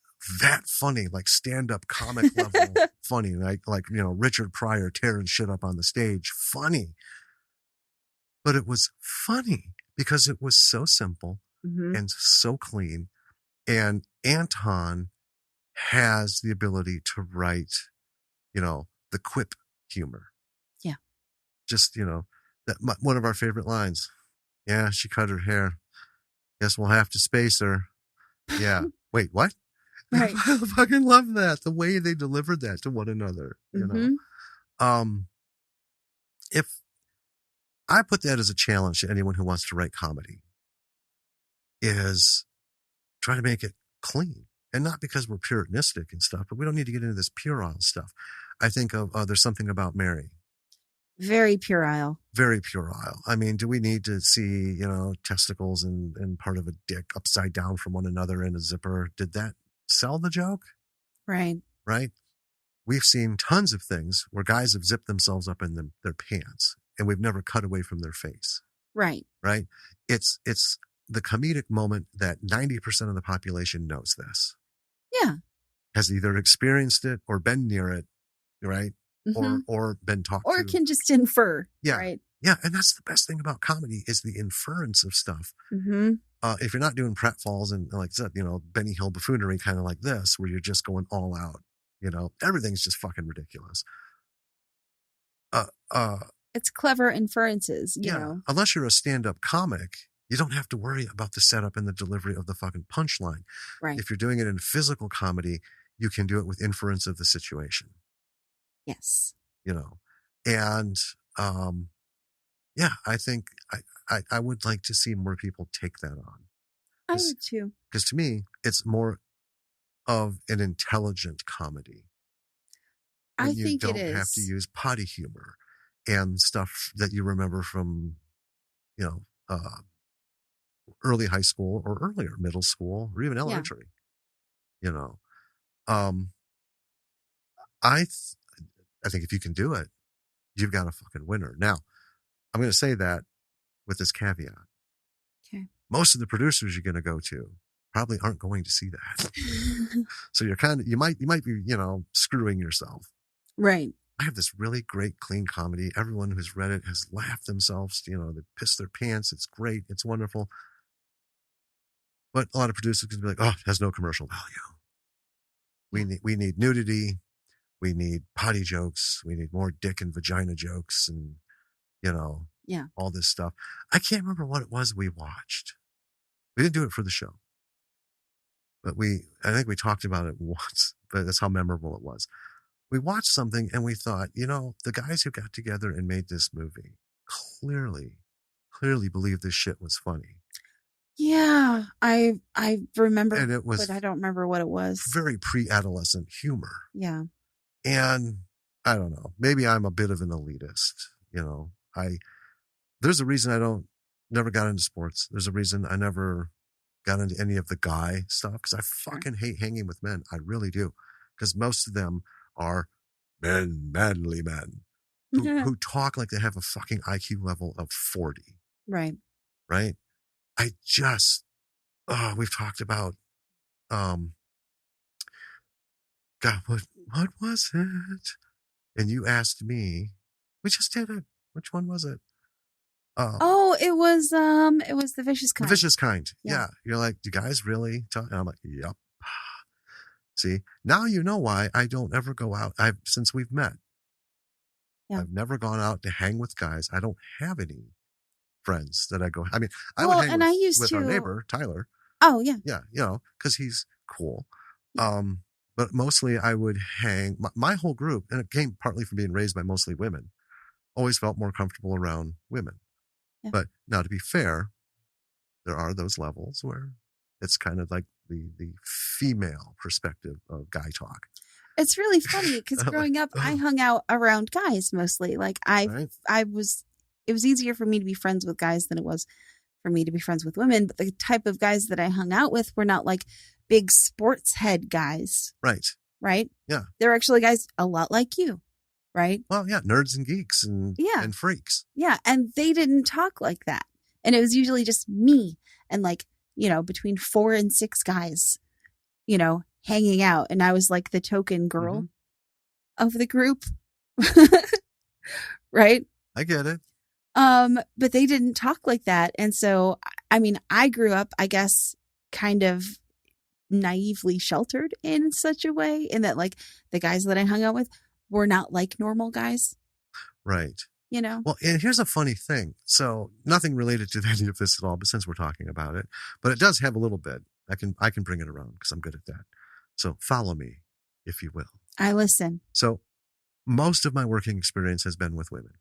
that funny, like stand-up comic level funny, like, you know, Richard Pryor tearing shit up on the stage. Funny. But it was funny because it was so simple and so clean. And Anton has the ability to write, you know, the quip humor. Yeah. Just, you know, one of our favorite lines. Yeah, she cut her hair. Guess we'll have to space her. Yeah. Wait, what? Right. I fucking love that. The way they delivered that to one another, you know. If I put that as a challenge to anyone who wants to write comedy, is try to make it clean. And not because we're puritanistic and stuff, but we don't need to get into this puerile stuff. I think of There's Something About Mary. Very puerile. Very puerile. I mean, do we need to see, you know, testicles and part of a dick upside down from one another in a zipper? Did that sell the joke? Right. Right. We've seen tons of things where guys have zipped themselves up in their pants and we've never cut away from their face. Right. Right. It's the comedic moment that 90% of the population knows this. Yeah. has either experienced it or been near it, right? Mm-hmm. Or been talked or to. can just infer. Yeah. Right. Yeah. And that's the best thing about comedy is the inference of stuff. Mm-hmm. If you're not doing pratfalls and like I said, Benny Hill buffoonery kind of like this, where you're just going all out, everything's just fucking ridiculous. It's clever inferences, you know. Unless you're a stand-up comic, you don't have to worry about the setup and the delivery of the fucking punchline. Right. If you're doing it in physical comedy, you can do it with inference of the situation. Yes. And I think I would like to see more people take that on. I would too. Because to me, it's more of an intelligent comedy. I think it is. You don't have to use potty humor and stuff that you remember from, early high school or earlier middle school or even elementary. I think if you can do it, you've got a fucking winner. Now, I'm going to say that with this caveat. Okay. Most of the producers you're going to go to probably aren't going to see that. So you might be, screwing yourself. Right. I have this really great, clean comedy. Everyone who's read it has laughed themselves. They piss their pants. It's great. It's wonderful. But a lot of producers can be like, oh, it has no commercial value. We need nudity. We need potty jokes. We need more dick and vagina jokes and, all this stuff. I can't remember what it was we watched. We didn't do it for the show. But I think we talked about it once, but that's how memorable it was. We watched something and we thought, the guys who got together and made this movie clearly believed this shit was funny. Yeah, I remember, and it was, but I don't remember what it was. Very pre-adolescent humor. Yeah. And I don't know, maybe I'm a bit of an elitist. There's a reason I never got into sports. There's a reason I never got into any of the guy stuff because I fucking hate hanging with men. I really do. Because most of them are manly men who talk like they have a fucking IQ level of 40. Right. Right. I just, we've talked about, God, what was it? And you asked me, we just did it. Which one was it? It was The Vicious Kind. The Vicious Kind. Yeah. You're like, do guys really talk? And I'm like, yep. See, now you know why I don't ever go out. Since we've met, I've never gone out to hang with guys. I don't have any friends that I go. I mean, I would hang with our neighbor, Tyler. Oh, yeah. Yeah, because he's cool. But mostly I would hang, my whole group, and it came partly from being raised by mostly women, always felt more comfortable around women. Yeah. But now, to be fair, there are those levels where it's kind of like the female perspective of guy talk. It's really funny because growing up, I hung out around guys mostly. Like it was easier for me to be friends with guys than it was for me to be friends with women. But the type of guys that I hung out with were not like big sports head guys. Right. Right. Yeah. They're actually guys a lot like you. Right. Well, yeah. Nerds and geeks and freaks. Yeah. And they didn't talk like that. And it was usually just me and like, between 4 and 6 guys, hanging out. And I was like the token girl of the group. Right. I get it. But they didn't talk like that. And so, I mean, I grew up, I guess, kind of naively sheltered in such a way in that like the guys that I hung out with were not like normal guys. Right. Well, and here's a funny thing. So nothing related to any of this at all, but since we're talking about it, but it does have a little bit. I can bring it around because I'm good at that. So follow me, if you will. I listen. So most of my working experience has been with women.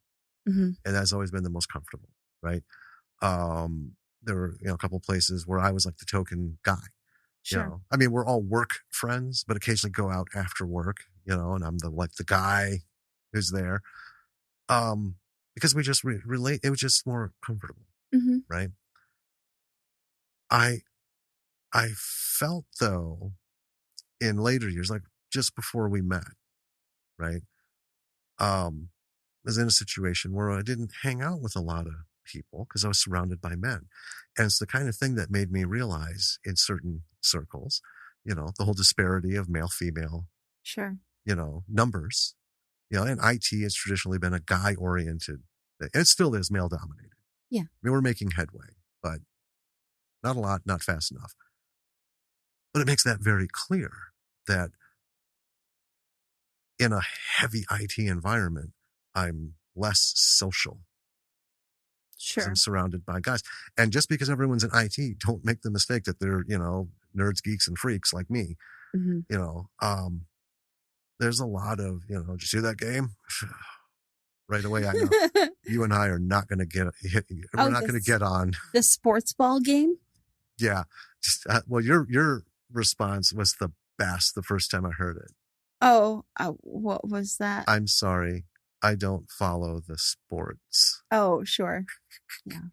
Mm-hmm. And that's always been the most comfortable, right? There were, a couple of places where I was like the token guy. Sure. I mean, we're all work friends, but occasionally go out after work, and I'm the guy who's there. Because we just relate. It was just more comfortable, right? I felt though in later years, like just before we met, right? I was in a situation where I didn't hang out with a lot of people because I was surrounded by men. And it's the kind of thing that made me realize in certain circles the whole disparity of male, female, Sure. Numbers, and IT has traditionally been a guy oriented. It still is male dominated. Yeah. I mean, we're making headway, but not a lot, not fast enough. But it makes that very clear that in a heavy IT environment, I'm less social. Sure. I'm surrounded by guys. And just because everyone's in IT, don't make the mistake that they're, nerds, geeks, and freaks like me. Mm-hmm. There's a lot of, did you see that game? Right away, I know you and I are not going to get hit. We're not going to get on the sports ball game. Yeah. Just, well, your response was the best the first time I heard it. Oh, what was that? I'm sorry. I don't follow the sports. Oh, sure. Yeah.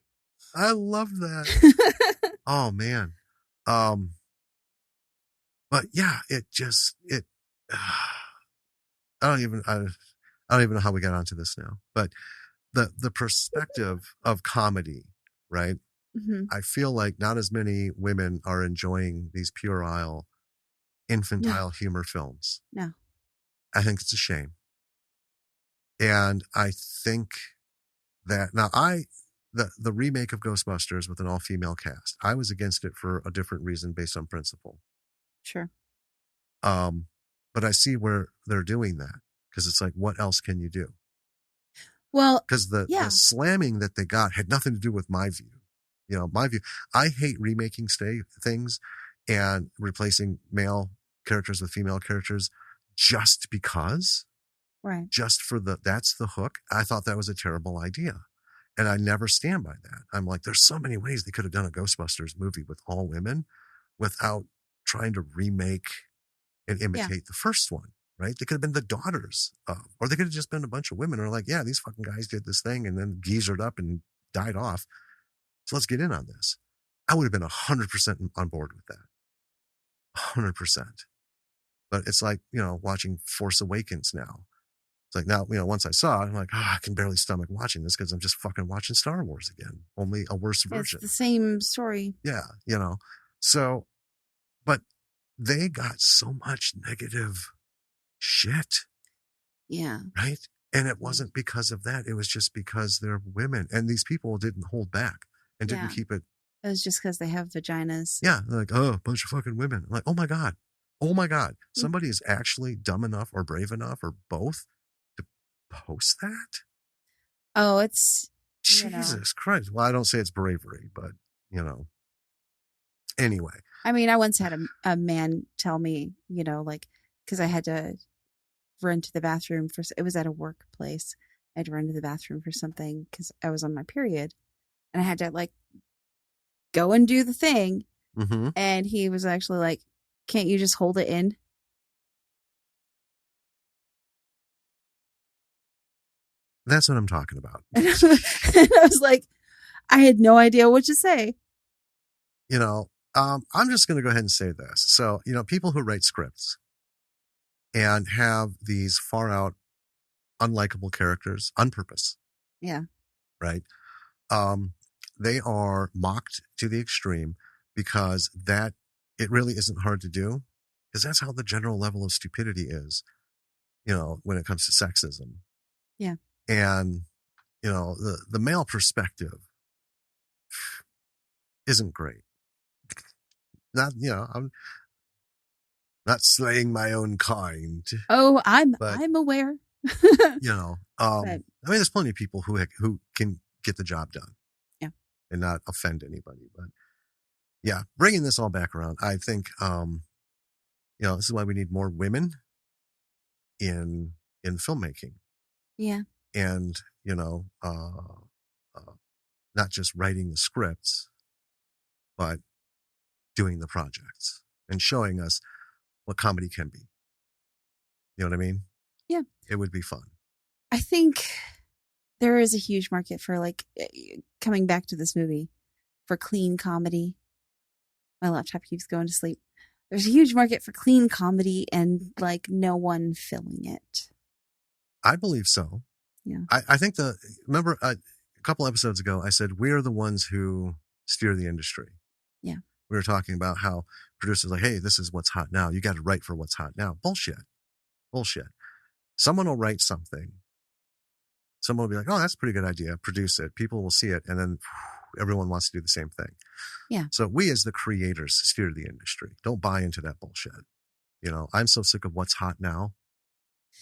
I love that. Oh man. But yeah, I don't even know how we got onto this now, but the perspective of comedy, right? Mm-hmm. I feel like not as many women are enjoying these puerile, infantile humor films. No. I think it's a shame. And I think that now the remake of Ghostbusters with an all-female cast, I was against it for a different reason based on principle. Sure. But I see where they're doing that because it's like, what else can you do? Well, because the slamming that they got had nothing to do with my view. My view. I hate remaking things and replacing male characters with female characters just because. Right. Just for that's the hook. I thought that was a terrible idea. And I never stand by that. I'm like, there's so many ways they could have done a Ghostbusters movie with all women without trying to remake and imitate the first one. Right? They could have been the daughters or they could have just been a bunch of women who are like, yeah, these fucking guys did this thing and then geezered up and died off. So let's get in on this. I would have been 100% on board with that. 100%. But it's like, watching Force Awakens now. It's like now, once I saw it, I'm like, I can barely stomach watching this because I'm just fucking watching Star Wars again, only a worse version. It's the same story. Yeah, So, but they got so much negative shit. Yeah. Right? And it wasn't because of that. It was just because they're women. And these people didn't hold back and didn't keep it. It was just because they have vaginas. Yeah. They're like, a bunch of fucking women. I'm like, oh my God. Oh my God. Somebody is actually dumb enough or brave enough or both to post that? Oh, it's Jesus Christ. Well, I don't say it's bravery, but anyway. I mean, I once had a man tell me, because I had to run to the bathroom it was at a workplace. I had to run to the bathroom for something because I was on my period and I had to go and do the thing. Mm-hmm. And he was actually like, can't you just hold it in? That's what I'm talking about. And I was like, I had no idea what to say. I'm just going to go ahead and say this. So, people who write scripts and have these far out, unlikable characters on purpose. Yeah. Right. They are mocked to the extreme because it really isn't hard to do because that's how the general level of stupidity is, when it comes to sexism. Yeah. And, the male perspective isn't great. I'm not slaying my own kind. Oh, I'm aware. I mean, there's plenty of people who can get the job done. Yeah. And not offend anybody. But yeah, bringing this all back around, I think, this is why we need more women in filmmaking. Yeah. And, not just writing the scripts, but doing the projects and showing us what comedy can be. You know what I mean? Yeah. It would be fun. I think there is a huge market for coming back to this movie for clean comedy. My laptop keeps going to sleep. There's a huge market for clean comedy and no one filling it. I believe so. Yeah. I think remember a couple episodes ago, I said, we're the ones who steer the industry. Yeah. We were talking about how producers like, hey, this is what's hot now. You got to write for what's hot now. Bullshit. Someone will write something. Someone will be like, oh, that's a pretty good idea. Produce it. People will see it. And then everyone wants to do the same thing. Yeah. So we as the creators steer the industry. Don't buy into that bullshit. I'm so sick of what's hot now.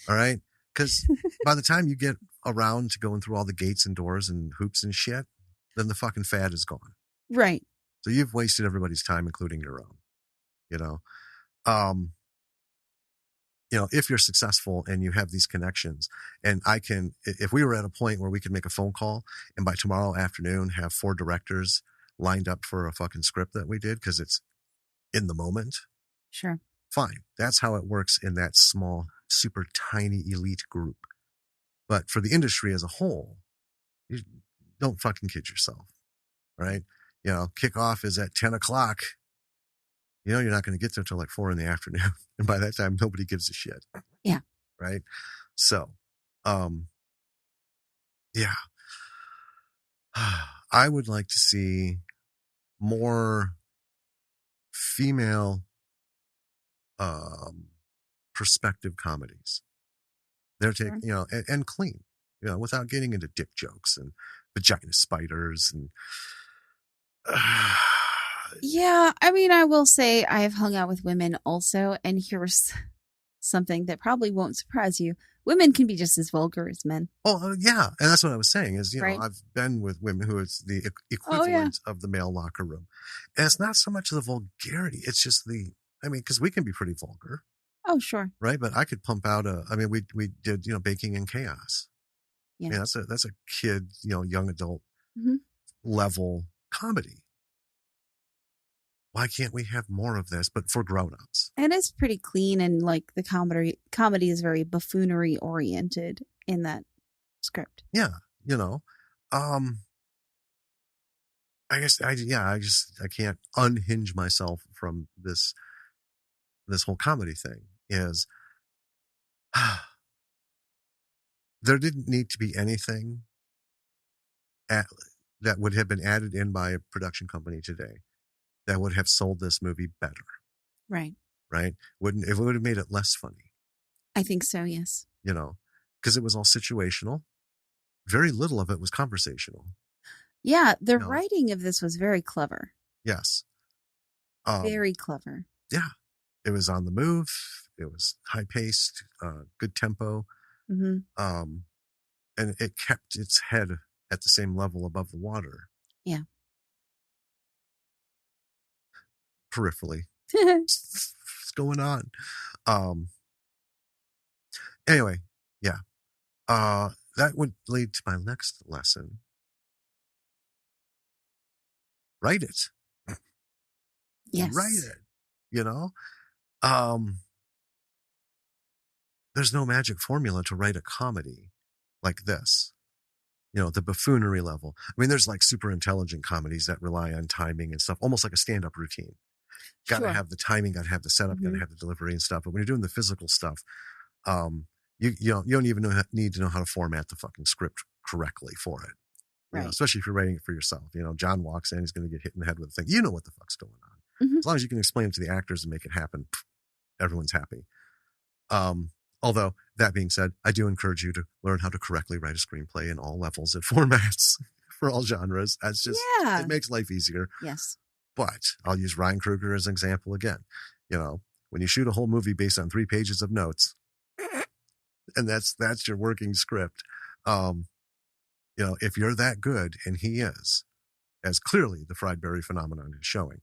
All right. Because by the time you get around to going through all the gates and doors and hoops and shit, then the fucking fad is gone. Right. So you've wasted everybody's time, including your own. If you're successful and you have these connections, and if we were at a point where we could make a phone call and by tomorrow afternoon have 4 directors lined up for a fucking script that we did because it's in the moment. Sure. Fine. That's how it works in that small, super tiny elite group. But for the industry as a whole, you don't fucking kid yourself. Right? Kickoff is at 10 o'clock. You're not going to get there till like 4 p.m. And by that time, nobody gives a shit. Yeah. Right. So, yeah, I would like to see more female, perspective comedies. They're taking, and clean, without getting into dick jokes and vagina spiders and, yeah, I mean, I will say I have hung out with women also, and here's something that probably won't surprise you. Women can be just as vulgar as men. Oh, yeah. And that's what I was saying is, right? I've been with women who is the equivalent of the male locker room. And it's not so much the vulgarity. It's just because we can be pretty vulgar. Oh, sure. Right. But I could pump out we did, Baking in Chaos. Yeah. That's a kid, young adult level comedy. Why can't we have more of this, but for grown-ups? And it's pretty clean, and like the comedy is very buffoonery oriented in that script. Yeah, I guess I can't unhinge myself from this whole comedy thing. Is there didn't need to be anything that would have been added in by a production company today that would have sold this movie better. Right. Right? It would have made it less funny. I think so, yes. Because it was all situational. Very little of it was conversational. Yeah, the writing of this was very clever. Yes. Very clever. Yeah. It was on the move. It was high-paced, good tempo. Mm-hmm. And it kept its head at the same level above the water. Yeah. Peripherally. What's going on? Anyway, yeah. That would lead to my next lesson. Write it. Yes. Write it. There's no magic formula to write a comedy like this. The buffoonery level. I mean, there's like super intelligent comedies that rely on timing and stuff, almost like a stand-up routine. Got to have the timing, got to have the setup, got to have the delivery and stuff. But when you're doing the physical stuff, you don't even need to know how to format the fucking script correctly for it. Right. Especially if you're writing it for yourself. John walks in, he's going to get hit in the head with a thing. You know what the fuck's going on. Mm-hmm. As long as you can explain it to the actors and make it happen, everyone's happy. Although, that being said, I do encourage you to learn how to correctly write a screenplay in all levels and formats for all genres. That's just, it makes life easier. Yes. But I'll use Ryan Kruger as an example again. When you shoot a whole movie based on 3 pages of notes, and that's your working script, if you're that good, and he is, as clearly the Friedberry phenomenon is showing,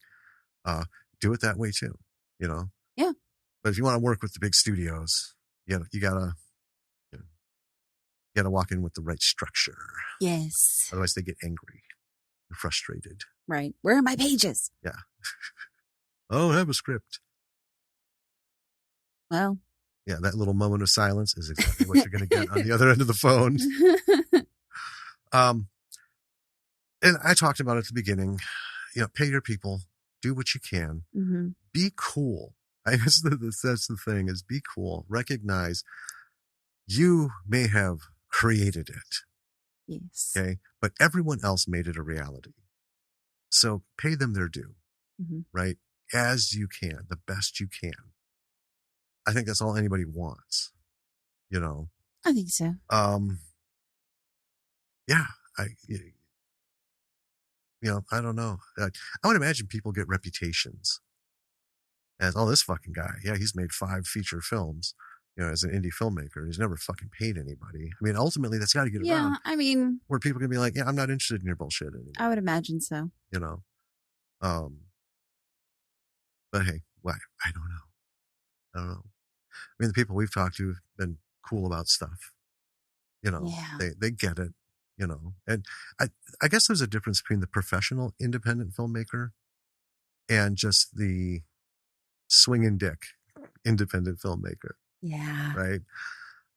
do it that way too, Yeah. But if you want to work with the big studios, you gotta walk in with the right structure. Yes. Otherwise they get angry and frustrated. Right. Where are my pages? Yeah. I don't have a script. Well. Yeah, that little moment of silence is exactly what you're going to get on the other end of the phone. And I talked about it at the beginning, pay your people, do what you can, be cool. I guess that's the thing, is be cool. Recognize you may have created it. Yes. Okay. But everyone else made it a reality. So pay them their due, right? as you can, the best you can. I think that's all anybody wants, you know. I think so. Yeah, I don't know. I would imagine people get reputations as, oh, this fucking guy, yeah, he's made 5 feature films, as an indie filmmaker. He's never fucking paid anybody. I mean, ultimately, that's got to get around. Yeah, I mean, where people can be like, yeah, I'm not interested in your bullshit anymore. I would imagine so. But hey, why? I don't know. I mean, the people we've talked to have been cool about stuff. Yeah. They get it. And I guess there's a difference between the professional independent filmmaker and just the swinging dick independent filmmaker. Yeah. Right.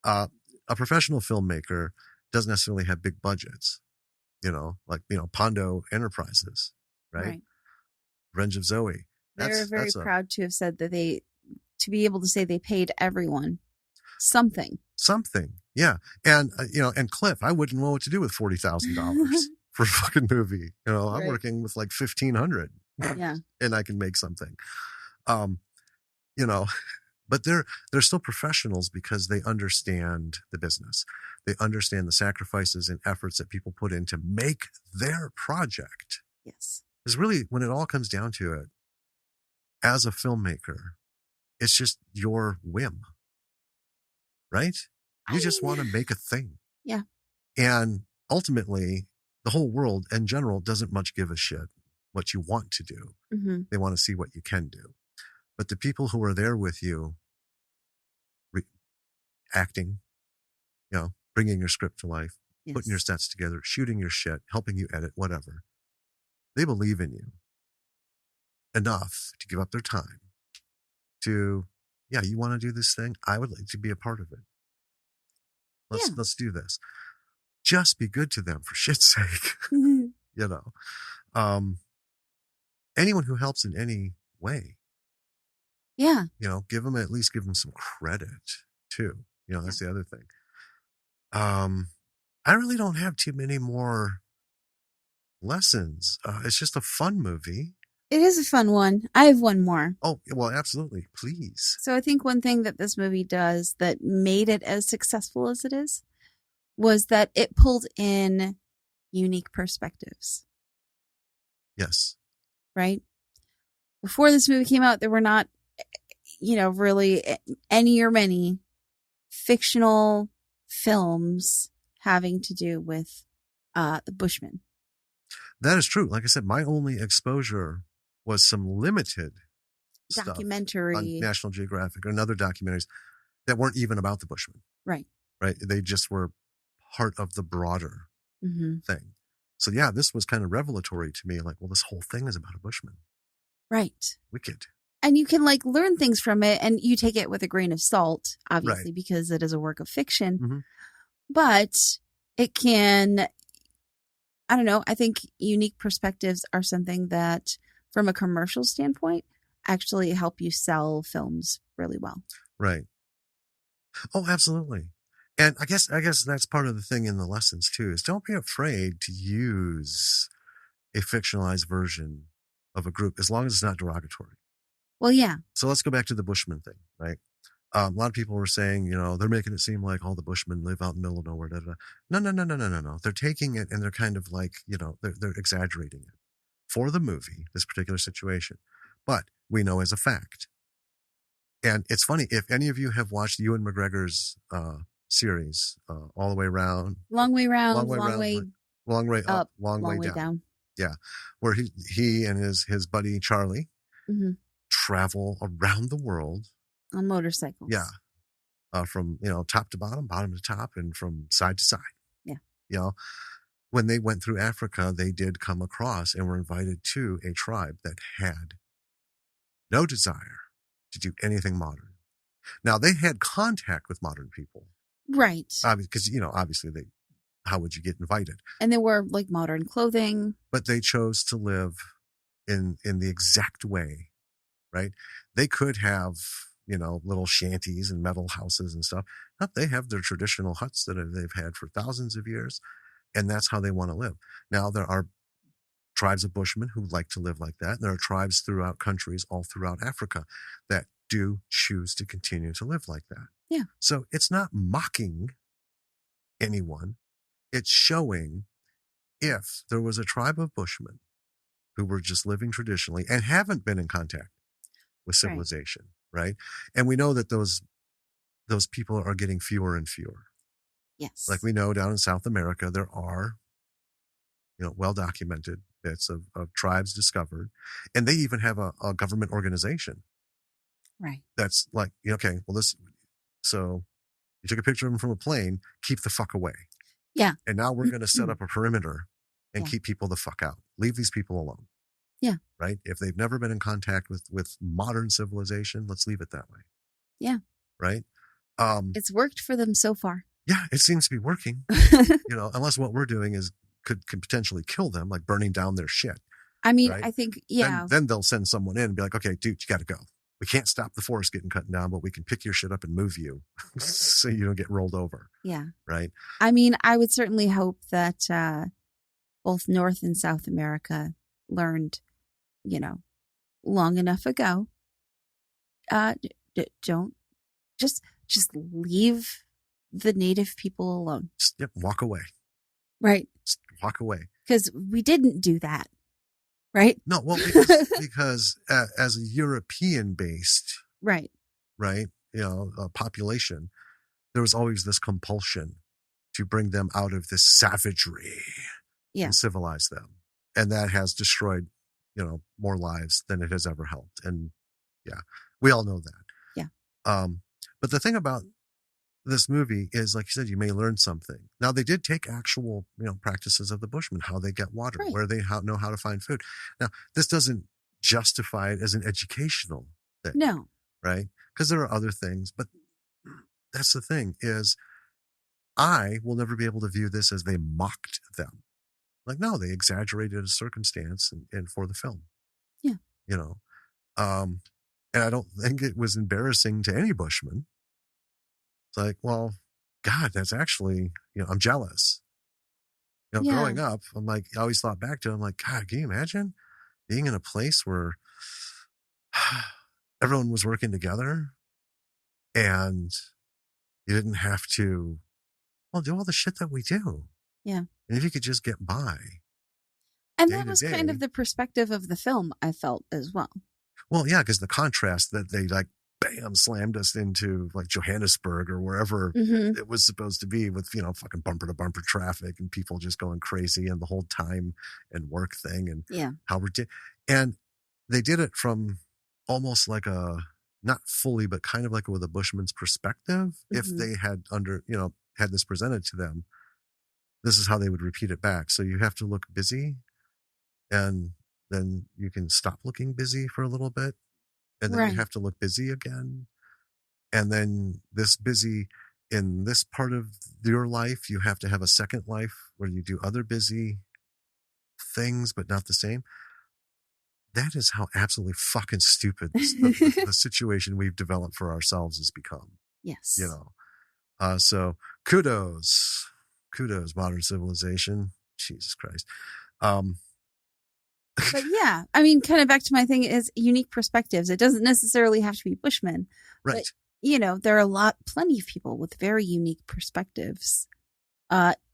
A professional filmmaker doesn't necessarily have big budgets, like, Pondo Enterprises, right? Revenge of Zoe. They're very proud to have said that to be able to say they paid everyone something. Yeah. And, and Cliff, I wouldn't know what to do with $40,000 for a fucking movie. I'm working with like 1,500. Yeah. And I can make something. But they're still professionals because they understand the business. They understand the sacrifices and efforts that people put in to make their project. Yes. Because really, when it all comes down to it, as a filmmaker, it's just your whim, right? You just want to make a thing. Yeah. And ultimately, the whole world in general doesn't much give a shit what you want to do. Mm-hmm. They want to see what you can do. But the people who are there with you, acting, bringing your script to life, putting your sets together, shooting your shit, helping you edit, whatever, they believe in you enough to give up their time to, you want to do this thing? I would like to be a part of it. Let's do this. Just be good to them, for shit's sake. Anyone who helps in any way. Yeah. Give them some credit too. That's the other thing. I really don't have too many more lessons. It's just a fun movie. It is a fun one. I have one more. Oh, well, absolutely. Please. So I think one thing that this movie does that made it as successful as it is was that it pulled in unique perspectives. Yes. Right? Before this movie came out, there were not, really any or many fictional films having to do with the Bushmen. That is true. Like I said, my only exposure was some limited documentary stuff on National Geographic and other documentaries that weren't even about the Bushmen. Right. They just were part of the broader thing. So yeah, this was kind of revelatory to me. Like, well, this whole thing is about a Bushman. Right. Wicked. And you can learn things from it, and you take it with a grain of salt, obviously, because it is a work of fiction. Mm-hmm. But it can, I don't know, I think unique perspectives are something that, from a commercial standpoint, actually help you sell films really well. Right. Oh, absolutely. And I guess that's part of the thing in the lessons too, is don't be afraid to use a fictionalized version of a group as long as it's not derogatory. Well, yeah. So let's go back to the Bushman thing, right? A lot of people were saying, they're making it seem like all the Bushmen live out in the middle of nowhere. Da, da, da. No. They're taking it and they're kind of like, they're exaggerating it for the movie, this particular situation. But we know as a fact. And it's funny, if any of you have watched Ewan McGregor's series, All the Way Round. Long way round, long way up, long way down. Yeah. Where he and his buddy Charlie travel around the world. On motorcycles. Yeah. From, top to bottom to top, and from side to side. Yeah. When they went through Africa, they did come across and were invited to a tribe that had no desire to do anything modern. Now, they had contact with modern people. Right. Because, obviously how would you get invited? And they wore modern clothing. But they chose to live in the exact way, right? They could have, little shanties and metal houses and stuff. No, they have their traditional huts that they've had for thousands of years, and that's how they want to live. Now, there are tribes of Bushmen who like to live like that. And there are tribes throughout countries all throughout Africa that do choose to continue to live like that. Yeah. So it's not mocking anyone. It's showing if there was a tribe of Bushmen who were just living traditionally and haven't been in contact with civilization, right? And we know that those people are getting fewer and fewer. Yes. Like we know down in South America, there are, well-documented bits of tribes discovered. And they even have a government organization. Right. That's like, okay, well, so you took a picture of them from a plane, keep the fuck away. Yeah. And now we're going to set up a perimeter and Yeah. keep people the fuck out. Leave these people alone. Yeah. Right? If they've never been in contact with modern civilization, let's leave it that way. Yeah. Right? It's worked for them so far. Yeah, it seems to be working. Unless what we're doing could potentially kill them, like burning down their shit. I mean, right? I think, yeah. Then they'll send someone in and be like, okay, dude, you got to go. We can't stop the forest getting cut down, but we can pick your shit up and move you so you don't get rolled over. Yeah. Right? I mean, I would certainly hope that both North and South America learned, long enough ago. Don't just leave the native people alone. Yep, walk away. Right. Just walk away. Because we didn't do that. Right? No, well, because as a European-based, right, population, there was always this compulsion to bring them out of this savagery and civilize them, and that has destroyed, more lives than it has ever helped. And yeah, we all know that. Yeah. But the thing about this movie is, like you said, you may learn something. Now, they did take actual, practices of the Bushmen, how they get water, where they know how to find food. Now, this doesn't justify it as an educational thing. No. Right? Because there are other things. But that's the thing is, I will never be able to view this as they mocked them. Like, no, they exaggerated a circumstance and for the film. Yeah. And I don't think it was embarrassing to any Bushman. It's like, well, God, that's actually, I'm jealous. Growing up, I'm like, I always thought back to it, I'm like, God, can you imagine being in a place where everyone was working together and you didn't have to, do all the shit that we do. Yeah. And if you could just get by. And that was kind of the perspective of the film, I felt, as well. Well, yeah, because the contrast that they bam, slammed us into like Johannesburg or wherever it was supposed to be with, fucking bumper to bumper traffic and people just going crazy and the whole time and work thing and how and they did it from almost like not fully, but kind of like with a Bushman's perspective. If they had had this presented to them, this is how they would repeat it back. So you have to look busy and then you can stop looking busy for a little bit. And then you have to look busy again. And then this busy in this part of your life, you have to have a second life where you do other busy things, but not the same. That is how absolutely fucking stupid the situation we've developed for ourselves has become. Yes. So kudos, modern civilization. Jesus Christ. But yeah, I mean, kind of back to my thing is unique perspectives. It doesn't necessarily have to be Bushmen. Right. But, there are plenty of people with very unique perspectives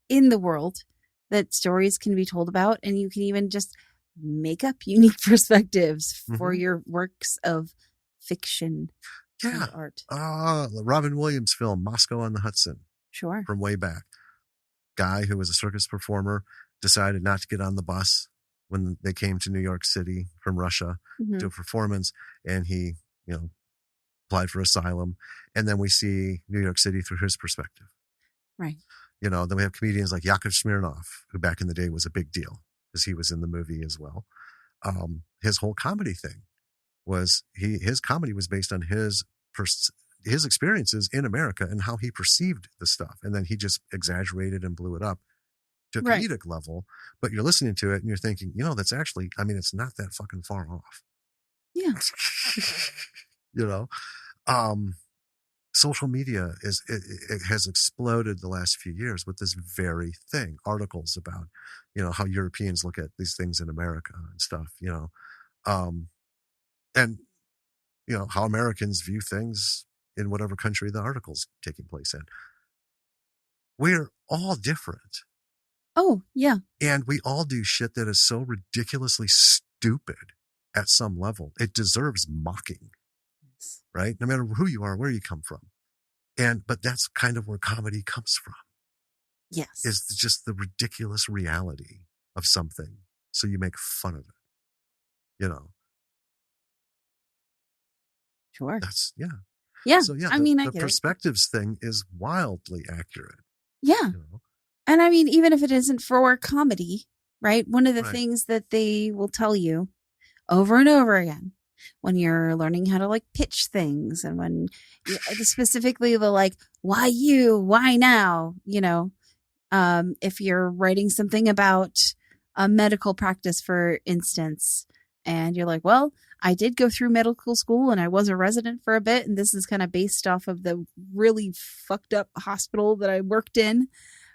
in the world that stories can be told about. And you can even just make up unique perspectives for your works of fiction and art. Robin Williams' film, Moscow on the Hudson. Sure. From way back. Guy who was a circus performer decided not to get on the bus when they came to New York City from Russia to a performance, and he, applied for asylum. And then we see New York City through his perspective. Right. Then we have comedians like Yakov Smirnoff, who back in the day was a big deal because he was in the movie as well. His whole comedy thing was his comedy was based on his experiences in America and how he perceived the stuff. And then he just exaggerated and blew it up to a comedic level, but you're listening to it and you're thinking, that's actually, it's not that fucking far off. Yeah. social media it has exploded the last few years with this very thing. Articles about, how Europeans look at these things in America and stuff, and how Americans view things in whatever country the article's taking place in. We're all different. Oh, yeah. And we all do shit that is so ridiculously stupid at some level. It deserves mocking, Yes. right? No matter who you are, where you come from. But that's kind of where comedy comes from. Yes. Is just the ridiculous reality of something. So you make fun of it, Sure. That's, yeah. Yeah. So, yeah, I the get perspectives thing is wildly accurate. Yeah. And I mean, even if it isn't for comedy, right? One of the things that they will tell you over and over again when you're learning how to like pitch things, and when specifically the like, why you, why now, if you're writing something about a medical practice, for instance, and you're like, well, I did go through medical school and I was a resident for a bit, and this is kind of based off of the really fucked up hospital that I worked in,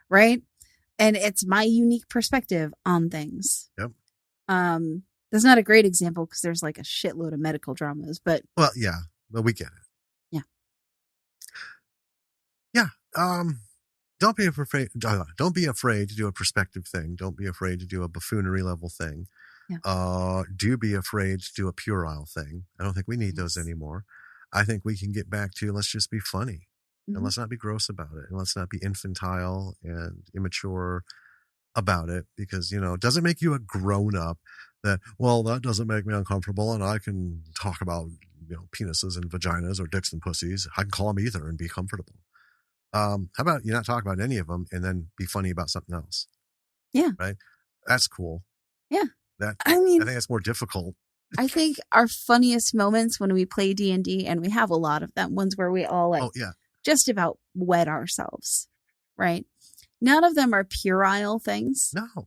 right? And it's my unique perspective on things. Yep. That's not a great example because there's like a shitload of medical dramas, but well, yeah, but we get it. Yeah. Don't be afraid. Don't be afraid to do a perspective thing. Don't be afraid to do a buffoonery level thing. Yeah. Do be afraid to do a puerile thing. I don't think we need those anymore. I think we can get back to, let's just be funny, and let's not be gross about it, and let's not be infantile and immature about it, because it doesn't make you a grown up. That doesn't make me uncomfortable, and I can talk about penises and vaginas or dicks and pussies. I can call them either and be comfortable. How about you not talk about any of them and then be funny about something else? Yeah. Right. That's cool. Yeah. I think that's more difficult. I think our funniest moments when we play D&D, and we have a lot of them, ones where we all just about wet ourselves, right? None of them are puerile things. No.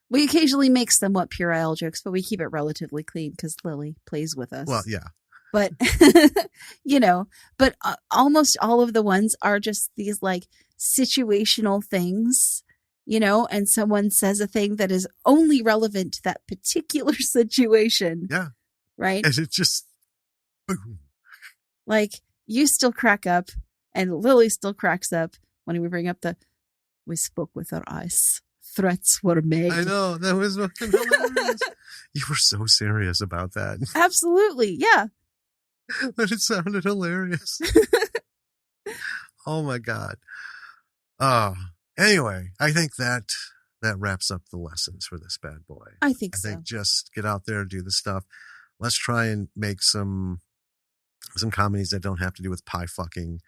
We occasionally make somewhat puerile jokes, but we keep it relatively clean because Lily plays with us. Well, yeah. But, but almost all of the ones are just these like situational things, and someone says a thing that is only relevant to that particular situation. Yeah. Right. And it just, boom. Like, you still crack up and Lily still cracks up when we bring up we spoke with our eyes. Threats were made. I know. That was fucking hilarious. You were so serious about that. Absolutely. Yeah. But it sounded hilarious. Oh my God. Anyway, I think that wraps up the lessons for this bad boy. I think so. I think just get out there, do the stuff. Let's try and make some comedies that don't have to do with pie fucking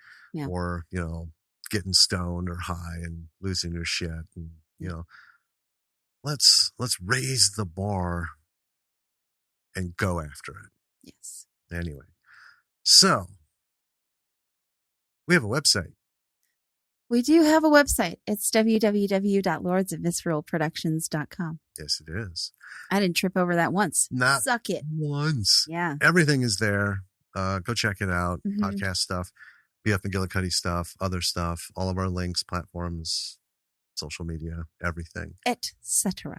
or, getting stoned or high and losing your shit. And, let's raise the bar and go after it. Yes. Anyway. So, we have a website. We do have a website. It's www.lordsofvisceralproductions.com. Yes, it is. I didn't trip over that once. Not Suck it. Once. Yeah. Everything is there. Go check it out. Podcast stuff, BF McGillicuddy stuff, other stuff, all of our links, platforms, social media, everything. Etc.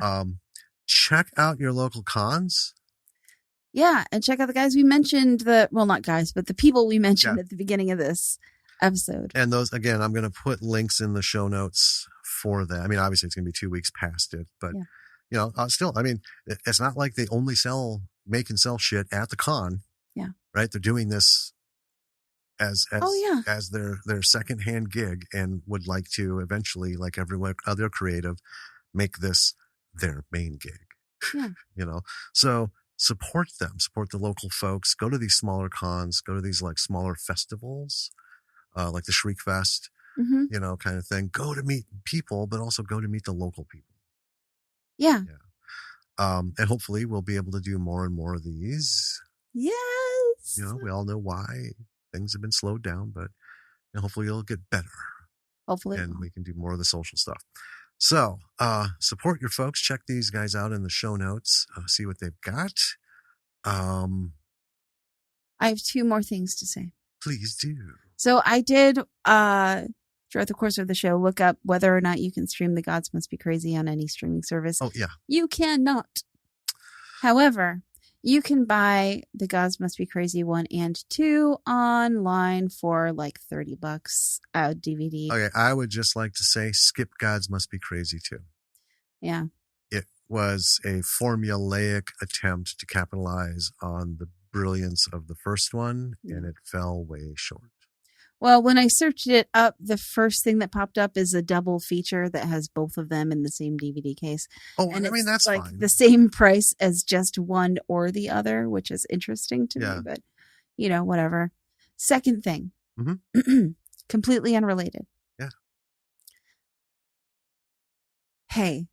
Check out your local cons. Yeah, and check out the guys we mentioned, not guys, but the people we mentioned at the beginning of this episode. And those, again, I'm going to put links in the show notes for that. I mean, obviously it's going to be 2 weeks past it, but still, I mean, it's not like they only make and sell shit at the con. Yeah. Right. They're doing this as their secondhand gig, and would like to eventually, like every other creative, make this their main gig. Yeah. So support them, support the local folks, go to these smaller cons, go to these like smaller festivals, like the Shriek Fest, kind of thing. Go to meet people, but also go to meet the local people. Yeah. And hopefully we'll be able to do more and more of these. Yes. We all know why things have been slowed down, but hopefully it'll get better. Hopefully. And we can do more of the social stuff. So, support your folks. Check these guys out in the show notes. See what they've got. I have 2 more things to say. Please do. So I did, throughout the course of the show, look up whether or not you can stream The Gods Must Be Crazy on any streaming service. Oh, yeah. You cannot. However, you can buy The Gods Must Be Crazy 1 and 2 online for like $30 a DVD. Okay, I would just like to say skip Gods Must Be Crazy too. Yeah. It was a formulaic attempt to capitalize on the brilliance of the first one, and it fell way short. Well, when I searched it up, the first thing that popped up is a double feature that has both of them in the same DVD case. Oh, and I mean, that's like fine. The same price as just one or the other, which is interesting to me, but whatever. Second thing, completely unrelated. Yeah. Hey.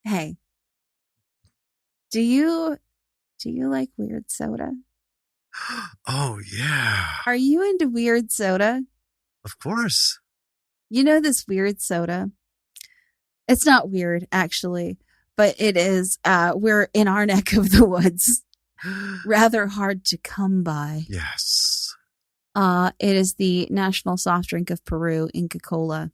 Hey. Do you like weird soda? Oh, yeah. Are you into weird soda? Of course. You know this weird soda? It's not weird, actually, but it is, we're in our neck of the woods. Rather hard to come by. Yes. It is the national soft drink of Peru, Inca Kola.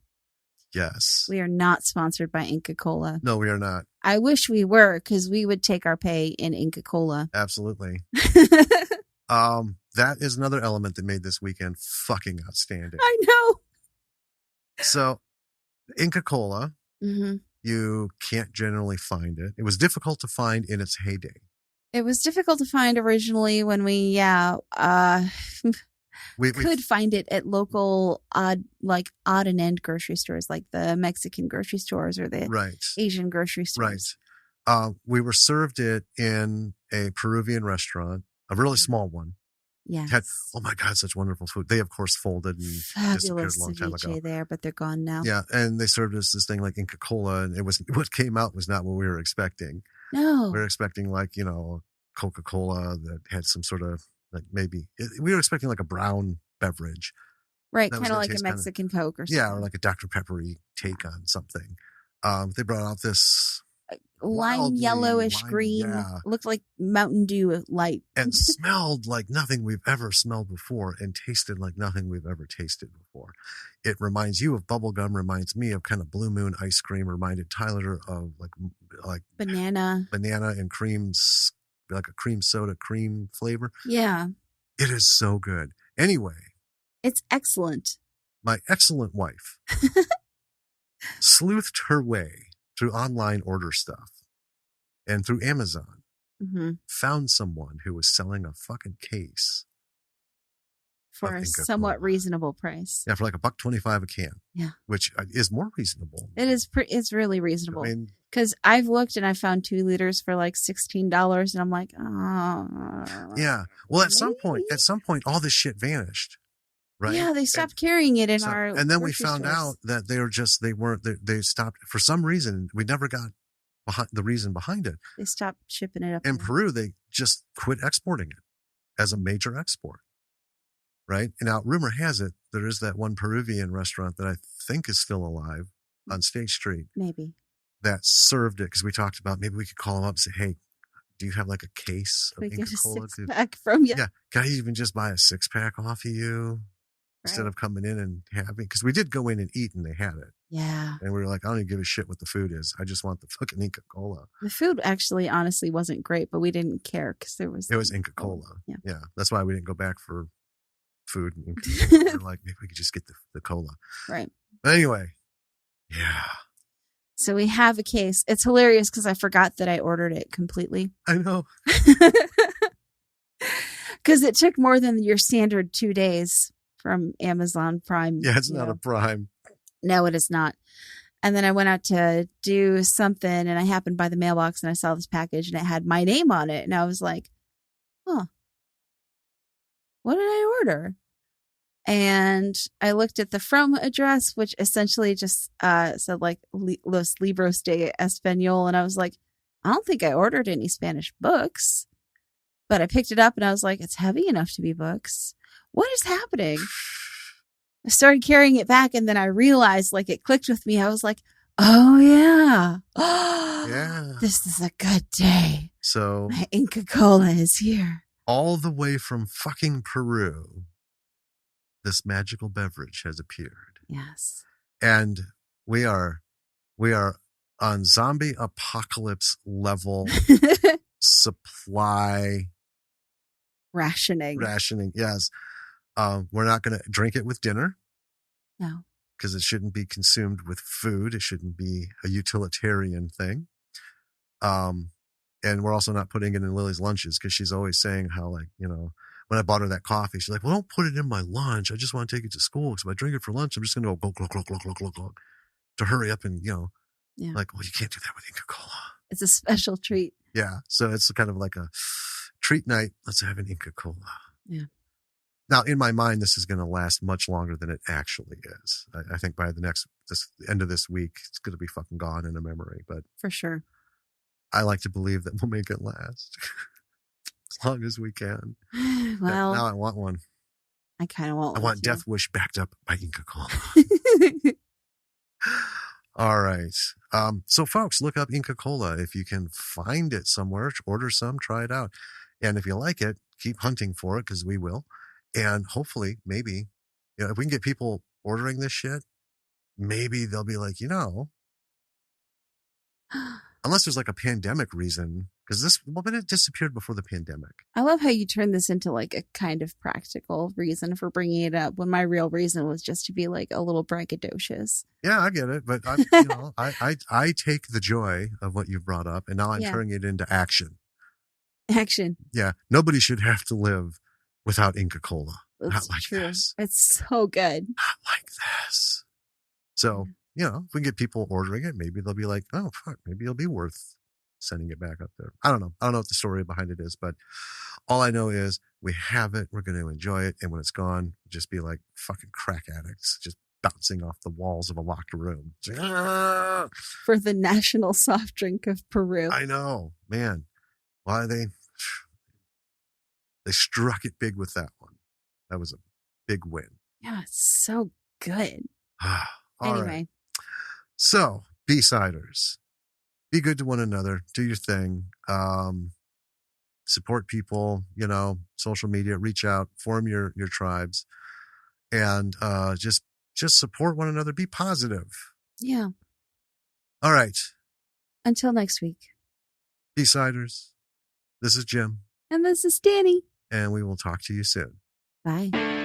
Yes. We are not sponsored by Inca Kola. No, we are not. I wish we were, because we would take our pay in Inca Kola. Absolutely. That is another element that made this weekend fucking outstanding. I know. So, Inca Kola, you can't generally find it. It was difficult to find in its heyday. It was difficult to find originally when we could find it at local odd and end grocery stores, like the Mexican grocery stores or the Asian grocery stores. Right. We were served it in a Peruvian restaurant, a really small one. Yes. Had, oh my God, such wonderful food. They, of course, folded and disappeared a long time ago. There, but they're gone now. Yeah, and they served us this thing like Inca Kola, and what came out was not what we were expecting. No. We were expecting Coca-Cola that had some sort of we were expecting like a brown beverage. Right, kind of like a Mexican Coke or something. Yeah, or like a Dr. Peppery take on something. They brought out this lime yellowish green. Yeah. Looked like Mountain Dew light. And smelled like nothing we've ever smelled before and tasted like nothing we've ever tasted before. It reminds you of bubblegum, reminds me of kind of Blue Moon ice cream, reminded Tyler of like banana and creams, like a cream soda cream flavor. Yeah. It is so good. Anyway. It's excellent. My excellent wife sleuthed her way through online order stuff and through Amazon, found someone who was selling a fucking case for a somewhat reasonable price. Yeah, for like $1.25 a can. Yeah, which is more reasonable. It is. It's really reasonable. I mean, because I've looked and I found 2 liters for like $16, and I'm like, oh. Yeah. Well, at some point, all this shit vanished. Right. Yeah, they stopped carrying it in our. And then we found out that they stopped for some reason. We never got the reason behind it. They stopped shipping it up. In Peru, they just quit exporting it as a major export. Right. And now rumor has it there is that one Peruvian restaurant that I think is still alive on State Street. Maybe. That served it because we talked about maybe we could call them up and say, hey, do you have like a case of Inca Kola? Six-pack from you? Yeah. Can I even just buy a 6-pack off of you? Instead of coming in and having, because we did go in and eat and they had it. Yeah. And we were like, I don't even give a shit what the food is. I just want the fucking Inca Kola. The food actually, honestly, wasn't great, but we didn't care because it was Inca Kola. Yeah. That's why we didn't go back for food. We were like, maybe we could just get the cola. Right. But anyway. Yeah. So we have a case. It's hilarious because I forgot that I ordered it completely. I know. Because it took more than your standard 2 days. From Amazon Prime. Yeah, it's not a Prime. No, it is not. And then I went out to do something and I happened by the mailbox and I saw this package and it had my name on it. And I was like, huh, what did I order? And I looked at the from address, which essentially just said like Los Libros de Español. And I was like, I don't think I ordered any Spanish books. But I picked it up and I was like, it's heavy enough to be books. What is happening? I started carrying it back and then I realized like it clicked with me. I was like, oh yeah. Yeah. This is a good day. So my Inca Kola is here. all the way from fucking Peru, this magical beverage has appeared. Yes. And we are on zombie apocalypse level supply Rationing. Yes. We're not going to drink it with dinner. No. Because it shouldn't be consumed with food. It shouldn't be a utilitarian thing. And we're also not putting it in Lily's lunches because she's always saying how, like, you know, when I bought her that coffee, she's like, well, don't put it in my lunch. I just want to take it to school because if I drink it for lunch, I'm just going to go glug, glug, glug, glug, glug, glug, to hurry up and, you know, like, well, you can't do that with Inca Cola. It's a special treat. Yeah. So it's kind of like a treat night. Let's have an Inca Cola. Yeah. Now, in my mind, this is going to last much longer than it actually is. I think by the end of this week, it's going to be fucking gone in a memory. But for sure, I like to believe that we'll make it last as long as we can. Well, now I want one. I kind of want one. I want too. Death Wish backed up by Inca Cola. All right. So, folks, look up Inca Cola. If you can find it somewhere, order some, try it out. And if you like it, keep hunting for it because we will. And hopefully, maybe, you know, if we can get people ordering this shit, maybe they'll be like, you know, unless there's like a pandemic reason, because but it disappeared before the pandemic. I love how you turn this into like a kind of practical reason for bringing it up when my real reason was just to be like a little braggadocious. Yeah, I get it. But I take the joy of what you brought up and now I'm turning it into action. Action. Yeah. Nobody should have to live without Inca Cola. That's Not like true. this. It's so good. Not like this. So, you know, if we can get people ordering it, maybe they'll be like, oh, fuck, maybe it'll be worth sending it back up there. I don't know. I don't know what the story behind it is, but all I know is we have it. We're going to enjoy it. And when it's gone, we'll just be like fucking crack addicts, just bouncing off the walls of a locked room. Like, for the national soft drink of Peru. I know, man. Why they struck it big with that one. That was a big win. Yeah, it's so good. Anyway. Right. So, B-siders, be good to one another. Do your thing. Support people, you know, social media, reach out, form your tribes, and just support one another. Be positive. Yeah. All right. Until next week. B-siders, this is Jim. And this is Danny. And we will talk to you soon. Bye.